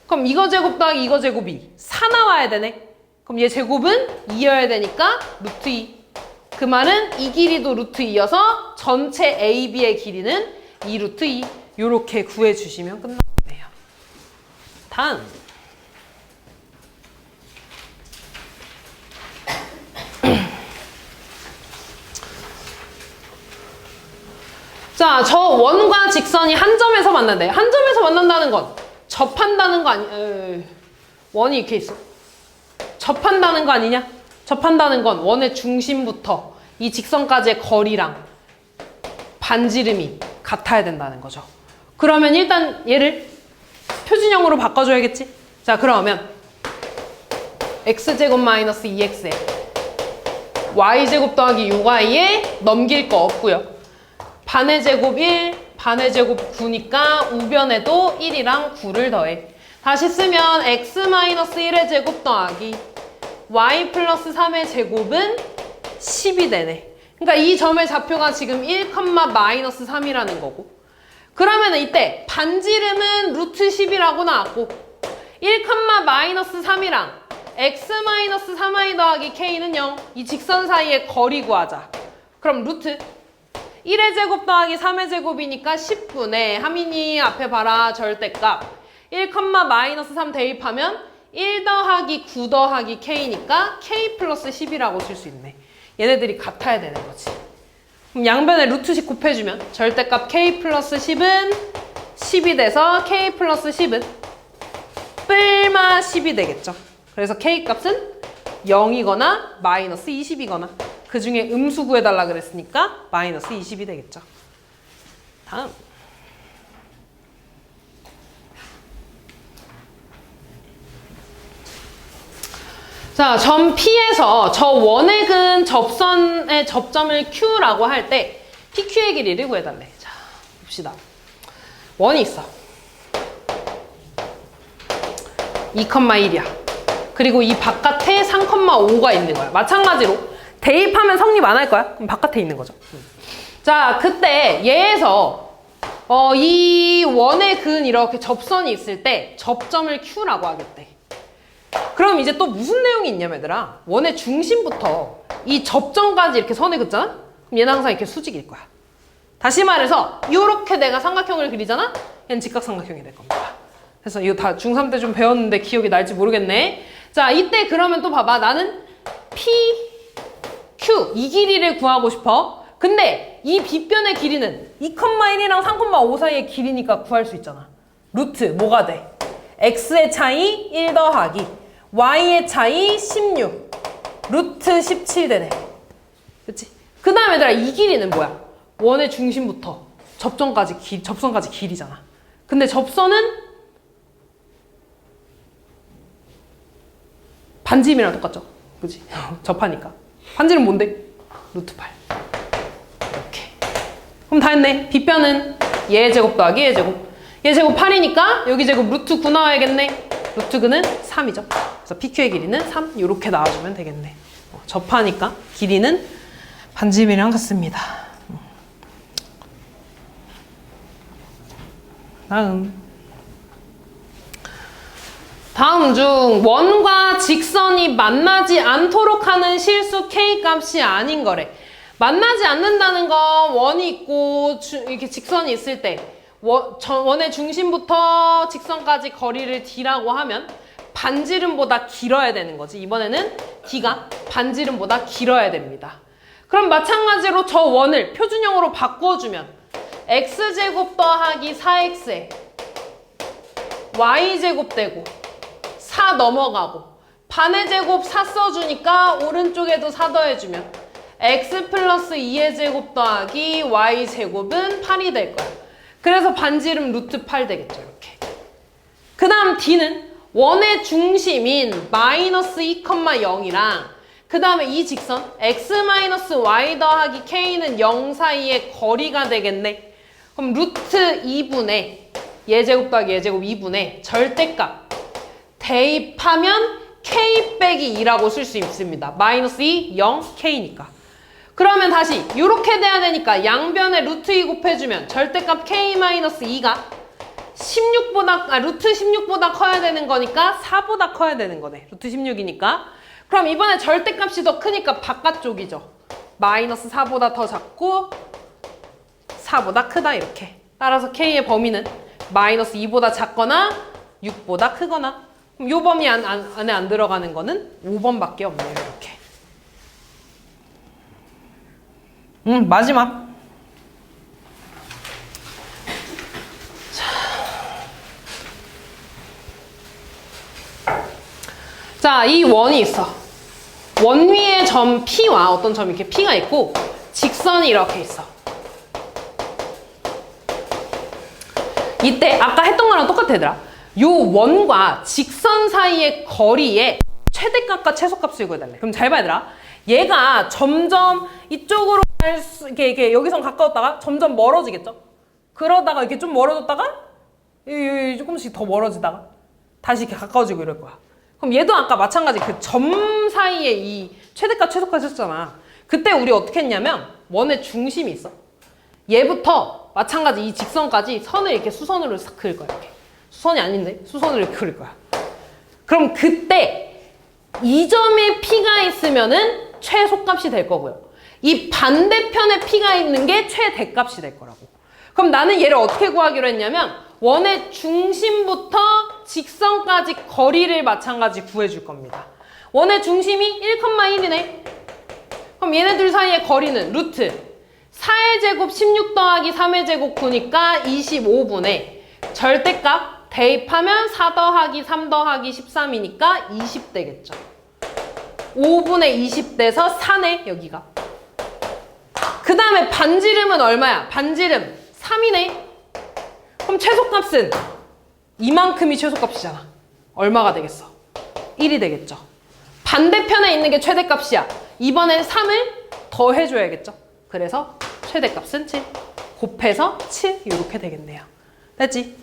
그럼 이거 제곱 더하기 이거 제곱이 4 나와야 되네. 그럼 얘 제곱은 2여야 되니까 루트 2. 그 말은 이 길이도 루트 2여서 전체 AB의 길이는 2 루트 2. 요렇게 구해주시면 끝나네요. 다음. 자, 저 원과 직선이 한 점에서 만난대. 한 점에서 만난다는 건 접한다는 거 아니, 원이 이렇게 있어. 접한다는 거 아니냐? 접한다는 건 원의 중심부터 이 직선까지의 거리랑 반지름이 같아야 된다는 거죠. 그러면 일단 얘를 표준형으로 바꿔줘야겠지? 자, 그러면 x제곱 마이너스 2x에 y제곱 더하기 6y에 넘길 거 없고요. 반의 제곱 1, 반의 제곱 9니까 우변에도 1이랑 9를 더해. 다시 쓰면 x-1의 제곱 더하기 y 플러스 3의 제곱은 10이 되네. 그러니까 이 점의 좌표가 지금 1,-3이라는 거고. 그러면 이때 반지름은 루트 10이라고 나왔고 1,-3이랑 x-3y 더하기 k는 0. 이 직선 사이의 거리 구하자. 그럼 루트 1의 제곱 더하기 3의 제곱이니까 10분의 하민이 앞에 봐라 절대값 1,-3 대입하면 1 더하기 9 더하기 k니까 k 플러스 10이라고 쓸 수 있네. 얘네들이 같아야 되는 거지. 그럼 양변에 루트씩 곱해주면 절대값 k 플러스 10은 10이 돼서 k 플러스 10은 뿔마 10이 되겠죠. 그래서 k 값은 0이거나 마이너스 20이거나 그 중에 음수 구해달라 그랬으니까 마이너스 20이 되겠죠. 다음. 자, 점 P에서 저 원액은 접선의 접점을 Q라고 할 때 PQ의 길이를 구해달래. 자, 봅시다. 원이 있어. 2,1이야. 그리고 이 바깥에 3,5가 있는 거야. 마찬가지로 대입하면 성립 안 할 거야. 그럼 바깥에 있는 거죠. 자, 그때 얘에서 이 원의 근 이렇게 접선이 있을 때 접점을 Q라고 하겠대. 그럼 이제 또 무슨 내용이 있냐면 얘들아, 원의 중심부터 이 접점까지 이렇게 선을 긋잖아? 그럼 얘는 항상 이렇게 수직일 거야. 다시 말해서 이렇게 내가 삼각형을 그리잖아? 얘는 직각삼각형이 될 겁니다. 그래서 이거 다 중3 때 좀 배웠는데 기억이 날지 모르겠네. 자, 이때 그러면 또 봐봐. 나는 P, Q 이 길이를 구하고 싶어. 근데 이 빗변의 길이는 2,1이랑 3,5 사이의 길이니까 구할 수 있잖아. 루트 뭐가 돼? x의 차이 1 더하기 y의 차이 16 루트 17 되네. 그치? 그 다음에 얘들아 이 길이는 뭐야? 원의 중심부터 접선까지 길이잖아. 근데 접선은 반지름이랑 똑같죠? 그지? 접하니까. 반지름 뭔데? 루트 8. 이렇게. 그럼 다 했네. 빗변은 얘 제곱 더하기 얘 제곱. 얘 제곱 8이니까 여기 제곱 루트 9 나와야겠네. 루트 9는 3이죠. 그래서 PQ의 길이는 3. 이렇게 나와주면 되겠네. 접하니까 길이는 반지름이랑 같습니다. 다음 중 원과 직선이 만나지 않도록 하는 실수 K 값이 아닌 거래. 만나지 않는다는 건 원이 있고 이렇게 직선이 있을 때 원의 중심부터 직선까지 거리를 D라고 하면 반지름보다 길어야 되는 거지. 이번에는 D가 반지름보다 길어야 됩니다. 그럼 마찬가지로 저 원을 표준형으로 바꿔주면 X제곱 더하기 4X에 Y제곱 되고 4 넘어가고 반의 제곱 4 써주니까 오른쪽에도 4 더해주면 X 플러스 2의 제곱 더하기 Y제곱은 8이 될 거야. 그래서 반지름 루트 8 되겠죠. 이렇게. 그 다음 D는 원의 중심인 마이너스 2,0이랑 그 다음에 이 직선 X 마이너스 Y 더하기 K는 0 사이의 거리가 되겠네. 그럼 루트 2분의 얘제곱 더하기 얘제곱 2분의 절대값 대입하면 K 빼기 2라고 쓸 수 있습니다. 마이너스 2, 0, K니까. 그러면 다시 이렇게 돼야 되니까 양변에 루트 2 곱해주면 절대값 K-2가 16보다, 루트 16보다 커야 되는 거니까 4보다 커야 되는 거네. 루트 16이니까. 그럼 이번에 절대값이 더 크니까 바깥쪽이죠. 마이너스 4보다 더 작고 4보다 크다 이렇게. 따라서 K의 범위는 마이너스 2보다 작거나 6보다 크거나. 그럼 요 범위 안에 안 들어가는 거는 5번밖에 없네요. 이렇게. 마지막. 자, 이 원이 있어. 원 위에 점 P와 어떤 점이 이렇게 P가 있고 직선이 이렇게 있어. 이때 아까 했던 거랑 똑같아 얘들아. 요 원과 직선 사이의 거리에 최대값과 최소값을 구해달래. 그럼 잘 봐 얘들아. 얘가 점점 이쪽으로 이렇게 여기선 가까웠다가 점점 멀어지겠죠? 그러다가 이렇게 좀 멀어졌다가 조금씩 더 멀어지다가 다시 이렇게 가까워지고 이럴 거야. 그럼 얘도 아까 마찬가지 그 점 사이에 이 최대값 최소값 했잖아. 그때 우리 어떻게 했냐면 원의 중심이 있어. 얘부터 마찬가지 이 직선까지 선을 이렇게 수선으로 싹 그을 거야. 이렇게. 수선이 아닌데 수선으로 이렇게 그릴 거야. 그럼 그때 이 점에 P가 있으면은 최소값이 될 거고요. 이 반대편에 P가 있는 게 최대값이 될 거라고. 그럼 나는 얘를 어떻게 구하기로 했냐면 원의 중심부터 직선까지 거리를 마찬가지 구해줄 겁니다. 원의 중심이 1,1이네. 그럼 얘네들 사이의 거리는 루트 4의 제곱 16 더하기 3의 제곱 9니까 25분의 절대값 대입하면 4 더하기 3 더하기 13이니까 20 되겠죠. 5분의 20 돼서 4네 여기가. 그 다음에 반지름은 얼마야? 반지름 3이네. 그럼 최소값은 이만큼이 최소값이잖아. 얼마가 되겠어? 1이 되겠죠. 반대편에 있는 게 최대값이야. 이번엔 3을 더 해줘야겠죠. 그래서 최대값은 7 곱해서 7 이렇게 되겠네요. 됐지?